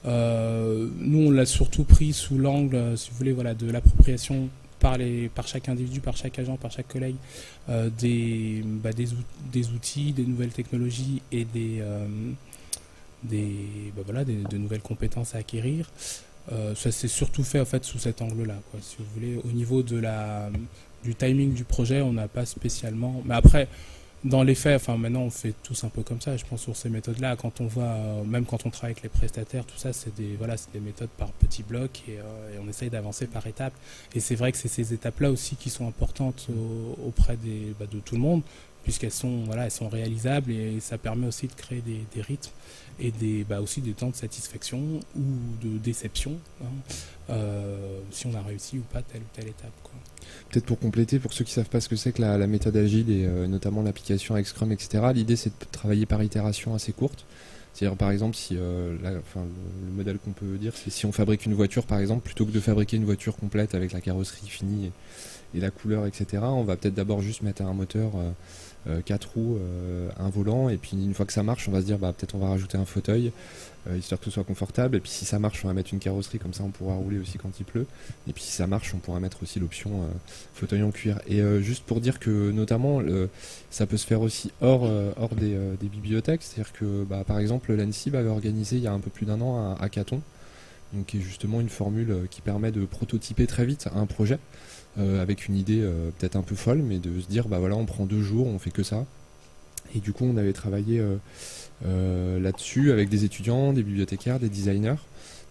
Nous on l'a surtout pris sous l'angle, si vous voulez, voilà, de l'appropriation par chaque individu, par chaque agent, par chaque collègue des outils, des nouvelles technologies et de nouvelles compétences à acquérir. Ça s'est surtout fait en fait sous cet angle-là, quoi. Si vous voulez, au niveau du timing du projet, on n'a pas spécialement. Mais après, dans les faits, enfin maintenant on fait tous un peu comme ça. Je pense sur ces méthodes-là, quand on voit, même quand on travaille avec les prestataires, tout ça, c'est des méthodes par petits blocs et on essaye d'avancer par étapes. Et c'est vrai que c'est ces étapes-là aussi qui sont importantes auprès de tout le monde, puisqu'elles sont elles sont réalisables et ça permet aussi de créer des rythmes et aussi des temps de satisfaction ou de déception, si on a réussi ou pas telle ou telle étape, quoi. Peut-être pour compléter, pour ceux qui ne savent pas ce que c'est que la méthode agile et notamment l'application avec Scrum, etc., l'idée c'est de travailler par itération assez courte. C'est-à-dire par exemple, si le modèle qu'on peut dire, c'est si on fabrique une voiture par exemple, plutôt que de fabriquer une voiture complète avec la carrosserie finie et la couleur, etc., on va peut-être d'abord juste mettre un moteur, 4 roues, un volant, et puis une fois que ça marche, on va se dire peut-être on va rajouter un fauteuil, histoire que ce soit confortable, et puis si ça marche, on va mettre une carrosserie, comme ça on pourra rouler aussi quand il pleut, et puis si ça marche, on pourra mettre aussi l'option fauteuil en cuir. Et juste pour dire que notamment ça peut se faire aussi hors des bibliothèques, c'est-à-dire que par exemple l'ANSSIB avait organisé il y a un peu plus d'1 an un hackathon, donc qui est justement une formule qui permet de prototyper très vite un projet, avec une idée peut-être un peu folle, mais de se dire voilà, on prend 2 jours, on fait que ça. Et du coup on avait travaillé là-dessus avec des étudiants, des bibliothécaires, des designers,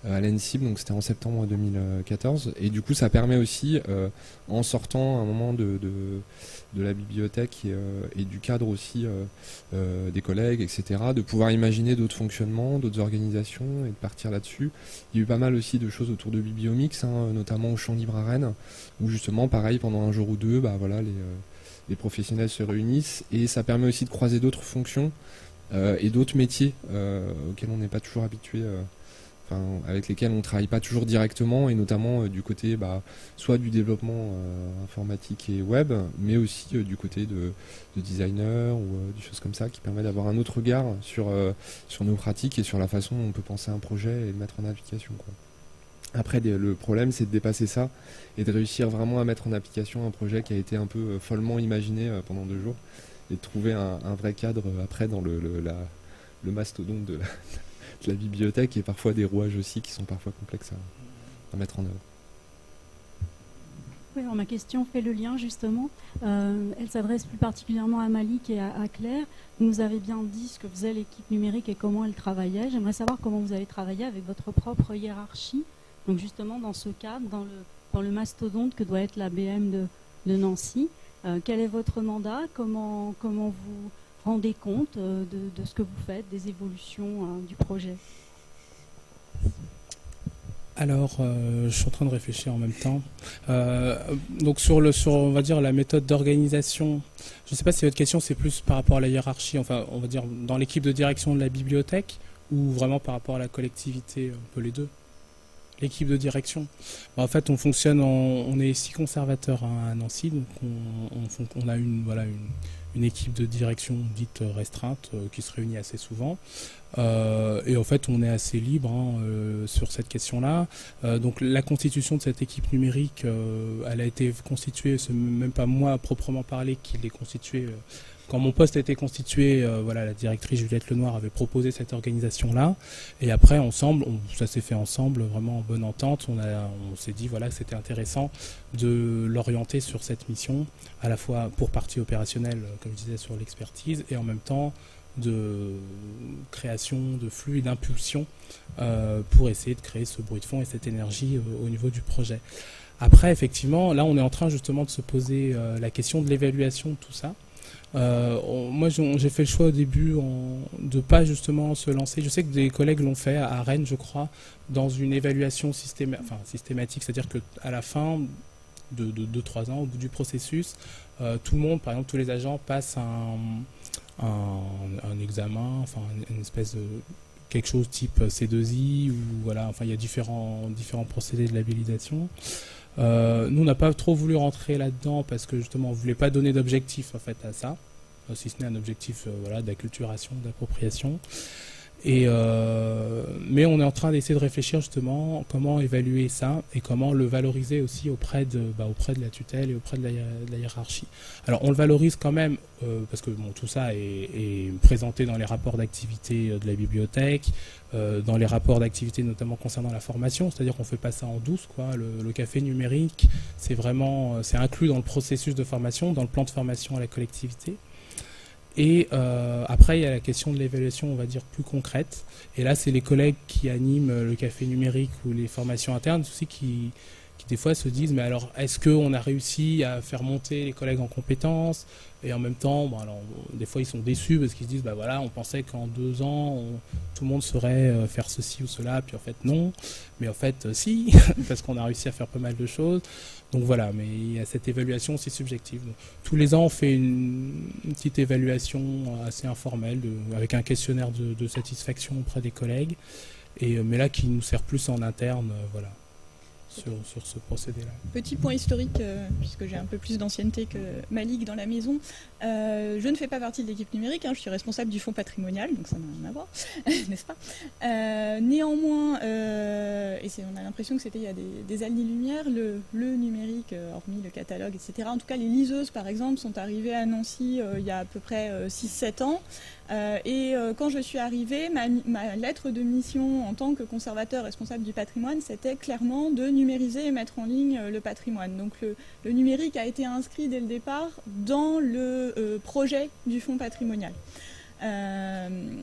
à l'ENSIB, donc c'était en septembre 2014. Et du coup, ça permet aussi, en sortant à un moment de la bibliothèque et du cadre aussi des collègues, etc., de pouvoir imaginer d'autres fonctionnements, d'autres organisations et de partir là-dessus. Il y a eu pas mal aussi de choses autour de Bibliomix, notamment au Champ Libre à Rennes, où justement, pareil, pendant un jour ou deux, voilà, les professionnels se réunissent et ça permet aussi de croiser d'autres fonctions et d'autres métiers auxquels on n'est pas toujours habitué, avec lesquels on ne travaille pas toujours directement, et notamment du côté soit du développement informatique et web, mais aussi du côté de designer ou des choses comme ça qui permet d'avoir un autre regard sur nos pratiques et sur la façon dont on peut penser un projet et le mettre en application, quoi. Après, le problème, c'est de dépasser ça et de réussir vraiment à mettre en application un projet qui a été un peu follement imaginé pendant 2 jours, et de trouver un vrai cadre après dans le mastodonte de la bibliothèque, et parfois des rouages aussi qui sont parfois complexes à mettre en œuvre. Oui, alors ma question fait le lien justement. Elle s'adresse plus particulièrement à Malik et à Claire. Vous nous avez bien dit ce que faisait l'équipe numérique et comment elle travaillait. J'aimerais savoir comment vous avez travaillé avec votre propre hiérarchie. Donc justement dans ce cadre, dans le mastodonte que doit être la BM de Nancy. Quel est votre mandat? Comment vous rendez compte de ce que vous faites, des évolutions du projet? Alors, je suis en train de réfléchir en même temps. Donc sur on va dire la méthode d'organisation, je ne sais pas si votre question c'est plus par rapport à la hiérarchie, enfin on va dire dans l'équipe de direction de la bibliothèque, ou vraiment par rapport à la collectivité, un peu les deux. L'équipe de direction. En fait, on fonctionne, on est 6 conservateurs à Nancy, donc on a une équipe de direction dite restreinte qui se réunit assez souvent. Et en fait, on est assez libre sur cette question-là. Donc, la constitution de cette équipe numérique, elle a été constituée, c'est même pas moi à proprement parler qui l'ai constituée. Quand mon poste a été constitué, la directrice Juliette Lenoir avait proposé cette organisation-là. Et après, ensemble, ça s'est fait ensemble, vraiment en bonne entente. On s'est dit que c'était intéressant de l'orienter sur cette mission, à la fois pour partie opérationnelle, comme je disais, sur l'expertise, et en même temps de création de flux et d'impulsion pour essayer de créer ce bruit de fond et cette énergie au niveau du projet. Après, effectivement, là, on est en train justement de se poser la question de l'évaluation de tout ça. Moi, j'ai fait le choix au début de pas justement se lancer. Je sais que des collègues l'ont fait à Rennes, je crois, dans une évaluation systématique, c'est-à-dire qu'à la fin de 2-3 ans, au bout du processus, tout le monde, par exemple, tous les agents passent un examen, une espèce de quelque chose type C2I, ou il y a différents procédés de labellisation. Nous, on n'a pas trop voulu rentrer là-dedans parce que justement, on voulait pas donner d'objectif en fait à ça, si ce n'est un objectif d'acculturation, d'appropriation. Mais on est en train d'essayer de réfléchir justement comment évaluer ça et comment le valoriser aussi auprès de la tutelle et auprès de la hiérarchie. Alors on le valorise quand même parce que tout ça est présenté dans les rapports d'activité de la bibliothèque, dans les rapports d'activité notamment concernant la formation, c'est-à-dire qu'on ne fait pas ça en douce, quoi. Le café numérique, c'est inclus dans le processus de formation, dans le plan de formation à la collectivité. Et après, il y a la question de l'évaluation, on va dire, plus concrète. Et là, c'est les collègues qui animent le café numérique ou les formations internes aussi qui des fois se disent, mais alors, est-ce qu'on a réussi à faire monter les collègues en compétences? Et en même temps, des fois, ils sont déçus parce qu'ils se disent, on pensait qu'en 2 ans, tout le monde saurait faire ceci ou cela. Puis en fait, non. Mais en fait, si, parce qu'on a réussi à faire pas mal de choses. Donc voilà, mais il y a cette évaluation aussi subjective. Donc, tous les ans, on fait une petite évaluation assez informelle avec un questionnaire de satisfaction auprès des collègues, mais là qui nous sert plus en interne, sur ce procédé-là. Petit point historique, puisque j'ai un peu plus d'ancienneté que Malik dans la maison. Je ne fais pas partie de l'équipe numérique, je suis responsable du fonds patrimonial, donc ça n'a rien à voir, n'est-ce pas? Néanmoins, on a l'impression que c'était il y a des années-lumière, le numérique, hormis le catalogue, etc. En tout cas, les liseuses, par exemple, sont arrivées à Nancy il y a à peu près 6-7 ans. Quand je suis arrivée, ma lettre de mission en tant que conservateur responsable du patrimoine, c'était clairement de numériser et mettre en ligne le patrimoine. Donc le numérique a été inscrit dès le départ dans le projet du fonds patrimonial. De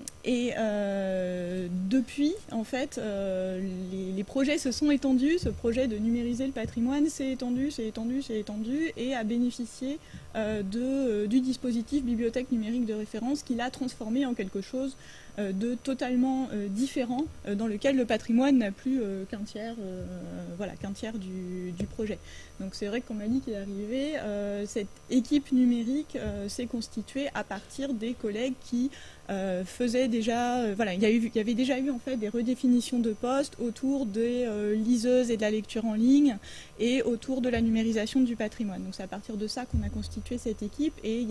depuis, en fait, les projets se sont étendus. Ce projet de numériser le patrimoine s'est étendu, et a bénéficié du dispositif bibliothèque numérique de référence, qui l'a transformé en quelque chose de totalement différent, dans lequel le patrimoine n'a plus qu'un tiers, qu'un tiers du projet. Donc c'est vrai que quand Malik est arrivé, cette équipe numérique s'est constituée à partir des collègues qui faisaient déjà, il y avait déjà eu en fait des redéfinitions de postes autour des liseuses et de la lecture en ligne et autour de la numérisation du patrimoine. Donc c'est à partir de ça qu'on a constitué cette équipe, et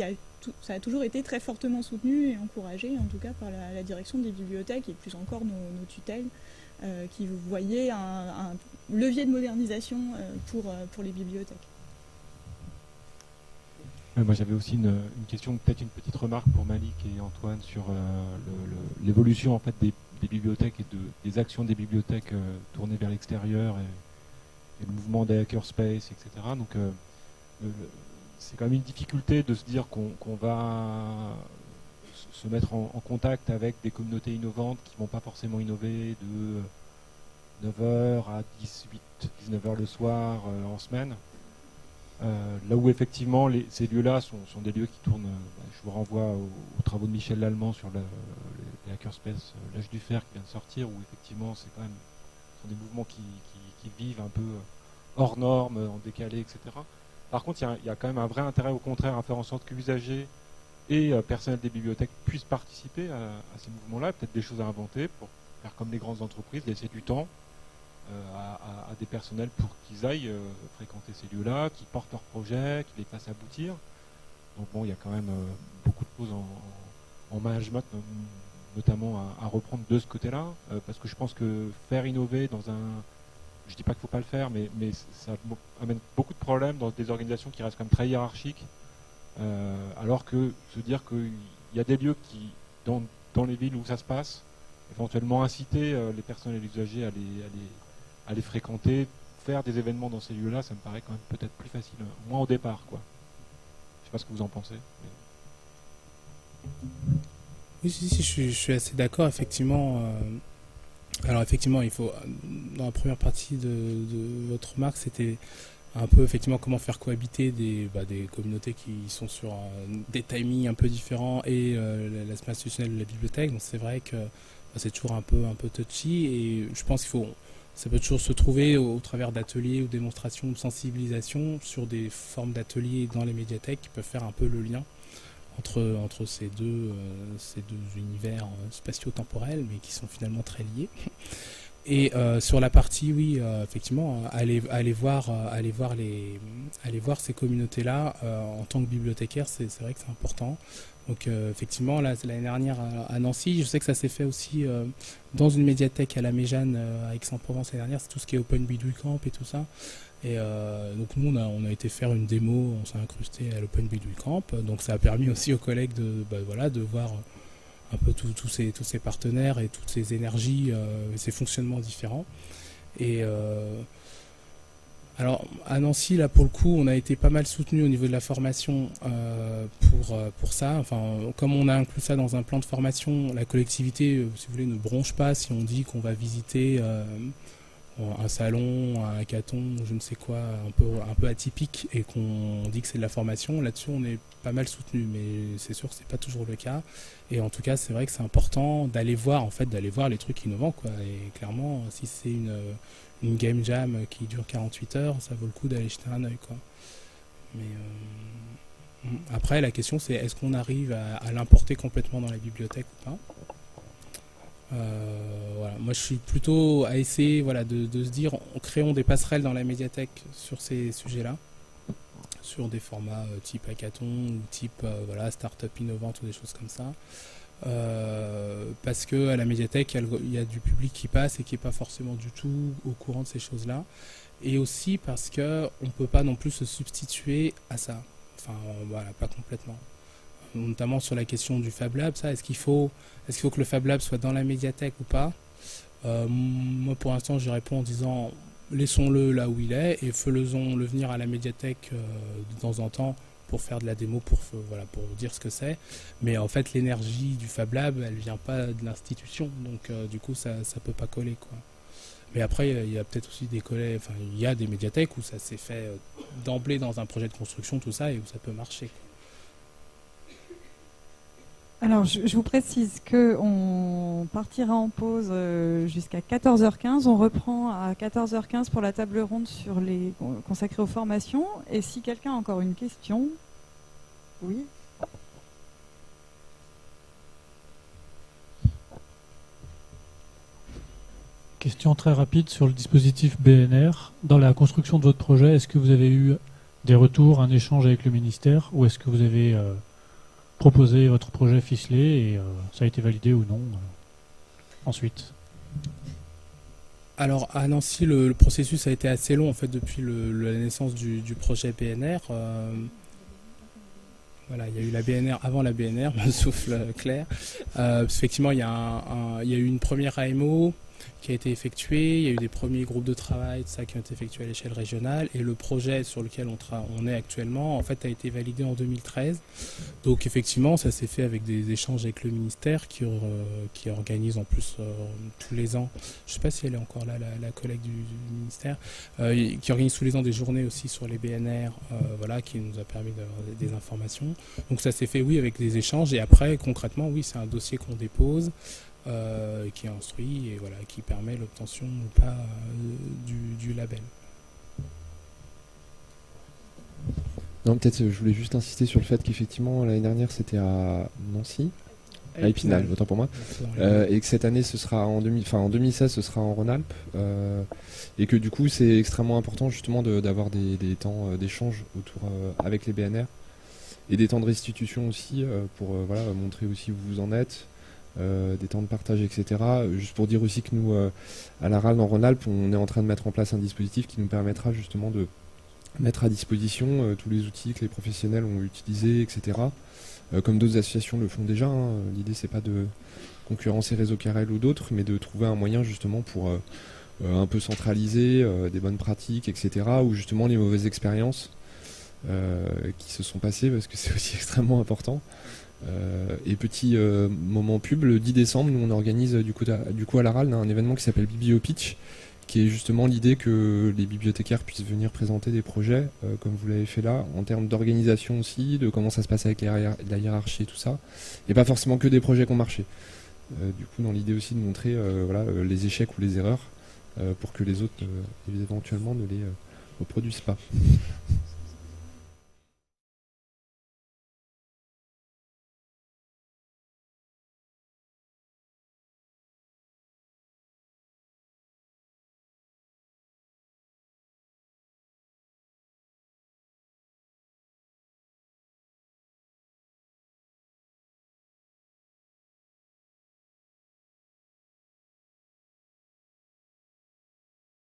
ça a toujours été très fortement soutenu et encouragé, en tout cas par la direction des bibliothèques et plus encore nos tutelles, qui voyaient un levier de modernisation pour les bibliothèques. Moi j'avais aussi une question, peut-être une petite remarque pour Malik et Antoine sur l'évolution en fait des bibliothèques et des actions des bibliothèques tournées vers l'extérieur et le mouvement des hackerspace, etc. Donc c'est quand même une difficulté de se dire qu'on va se mettre en contact avec des communautés innovantes qui ne vont pas forcément innover de 9h à 19h le soir en semaine. Là où effectivement ces lieux-là sont des lieux qui tournent, je vous renvoie aux travaux de Michel Lallemand sur les hackerspace, l'âge du fer qui vient de sortir, où effectivement c'est quand même ce sont des mouvements qui vivent un peu hors normes, en décalé, etc. Par contre, il y a quand même un vrai intérêt au contraire à faire en sorte que usagers et personnel des bibliothèques puissent participer à ces mouvements-là, peut-être des choses à inventer pour faire comme les grandes entreprises, laisser du temps à des personnels pour qu'ils aillent fréquenter ces lieux-là, qu'ils portent leurs projets, qu'ils les fassent aboutir. Donc bon, il y a quand même beaucoup de choses en management, notamment à reprendre de ce côté-là, parce que je pense que faire innover dans je dis pas qu'il faut pas le faire, mais ça amène beaucoup de problèmes dans des organisations qui restent quand même très hiérarchiques, alors que se dire qu'il y a des lieux qui, dans les villes où ça se passe, éventuellement inciter les personnels et les usagers à les fréquenter, faire des événements dans ces lieux-là, ça me paraît quand même peut-être plus facile, moins au départ, quoi. Je sais pas ce que vous en pensez. Oui, je suis assez d'accord, effectivement. Alors effectivement, il faut, dans la première partie de votre remarque, c'était un peu effectivement comment faire cohabiter des communautés qui sont sur des timings un peu différents et l'aspect institutionnel de la bibliothèque. Donc c'est vrai que c'est toujours un peu touchy, et je pense ça peut toujours se trouver au travers d'ateliers ou démonstrations de sensibilisation sur des formes d'ateliers dans les médiathèques qui peuvent faire un peu le lien entre ces deux univers spatio-temporels, mais qui sont finalement très liés. Et sur la partie, oui, effectivement, aller voir ces communautés-là en tant que bibliothécaire, c'est vrai que c'est important. Donc effectivement, là, l'année dernière à Nancy, je sais que ça s'est fait aussi dans une médiathèque à la Méjane à Aix-en-Provence l'année dernière, c'est tout ce qui est Open Bidouille-Camp et tout ça. Et donc nous, on a été faire une démo, on s'est incrusté à l'Open Bidouille-Camp, donc ça a permis aussi aux collègues de voir un peu tous ces partenaires et toutes ces énergies et ces fonctionnements différents. Et alors à Nancy, là pour le coup, on a été pas mal soutenu au niveau de la formation pour ça. Enfin, comme on a inclus ça dans un plan de formation, la collectivité, si vous voulez, ne bronche pas si on dit qu'on va visiter un salon, un hackathon, je ne sais quoi, un peu atypique, et qu'on dit que c'est de la formation. Là-dessus, on est pas mal soutenu, mais c'est sûr que c'est pas toujours le cas. Et en tout cas, c'est vrai que c'est important d'aller voir les trucs innovants, quoi. Et clairement, si c'est une game jam qui dure 48 heures, ça vaut le coup d'aller jeter un œil, quoi. Mais après, la question, c'est est-ce qu'on arrive à l'importer complètement dans la bibliothèque ou pas? Voilà. Moi je suis plutôt à essayer de se dire, créons des passerelles dans la médiathèque sur ces sujets-là, sur des formats type hackathon ou type start-up innovante ou des choses comme ça, parce que à la médiathèque il y a du public qui passe et qui n'est pas forcément du tout au courant de ces choses-là, et aussi parce que on peut pas non plus se substituer à ça, enfin pas complètement. Notamment sur la question du Fab Lab, est-ce qu'il faut que le Fab Lab soit dans la médiathèque ou pas? Moi pour l'instant j'y réponds en disant laissons-le là où il est et faisons-le venir à la médiathèque de temps en temps pour faire de la démo, pour dire ce que c'est. Mais en fait, l'énergie du Fab Lab, elle vient pas de l'institution, donc du coup, ça peut pas coller, quoi. Mais après, il y a peut-être aussi il y a des médiathèques où ça s'est fait d'emblée dans un projet de construction, tout ça, et où ça peut marcher, quoi. Alors, je vous précise qu'on partira en pause jusqu'à 14h15. On reprend à 14h15 pour la table ronde consacrée aux formations. Et si quelqu'un a encore une question, oui. Question très rapide sur le dispositif BNR. Dans la construction de votre projet, est-ce que vous avez eu des retours, un échange avec le ministère, ou est-ce que vous avez proposer votre projet ficelé et ça a été validé ou non ensuite? Alors à Nancy, le processus a été assez long en fait depuis la naissance du projet BNR. Voilà, il y a eu la BNR avant la BNR, me souffle Claire. Effectivement, il y a eu une première AMO qui a été effectuée, il y a eu des premiers groupes de travail, ça qui ont été effectués à l'échelle régionale, et le projet sur lequel on est actuellement, en fait, a été validé en 2013. Donc effectivement, ça s'est fait avec des échanges avec le ministère qui organise en plus tous les ans, je ne sais pas si elle est encore là, la collègue du ministère, qui organise tous les ans des journées aussi sur les BNR, voilà, qui nous a permis d'avoir des informations. Donc ça s'est fait, oui, avec des échanges, et après, concrètement, oui, c'est un dossier qu'on dépose, qui est instruit et voilà, qui permet l'obtention ou pas du label. Non, peut-être je voulais juste insister sur le fait qu'effectivement l'année dernière c'était à Nancy, à Épinal, autant pour moi, et que cette année ce sera en 2016 ce sera en Rhône-Alpes, et que du coup c'est extrêmement important justement d'avoir des temps d'échange autour avec les BNR et des temps de restitution aussi pour voilà, montrer aussi où vous en êtes. Des temps de partage, etc. Juste pour dire aussi que nous, à la RAL en Rhône-Alpes, on est en train de mettre en place un dispositif qui nous permettra justement de mettre à disposition tous les outils que les professionnels ont utilisés, etc. Comme d'autres associations le font déjà. Hein. L'idée, c'est pas de concurrencer Réseau Carrel ou d'autres, mais de trouver un moyen justement pour un peu centraliser des bonnes pratiques, etc. Ou justement les mauvaises expériences qui se sont passées, parce que c'est aussi extrêmement important. Et petit moment pub, le 10 décembre, nous on organise du coup à la RAL un événement qui s'appelle BiblioPitch, qui est justement l'idée que les bibliothécaires puissent venir présenter des projets, comme vous l'avez fait là, en termes d'organisation aussi, de comment ça se passe avec la hiérarchie et tout ça, et pas forcément que des projets qui ont marché. Du coup, dans l'idée aussi de montrer voilà, les échecs ou les erreurs, pour que les autres éventuellement ne les reproduisent pas.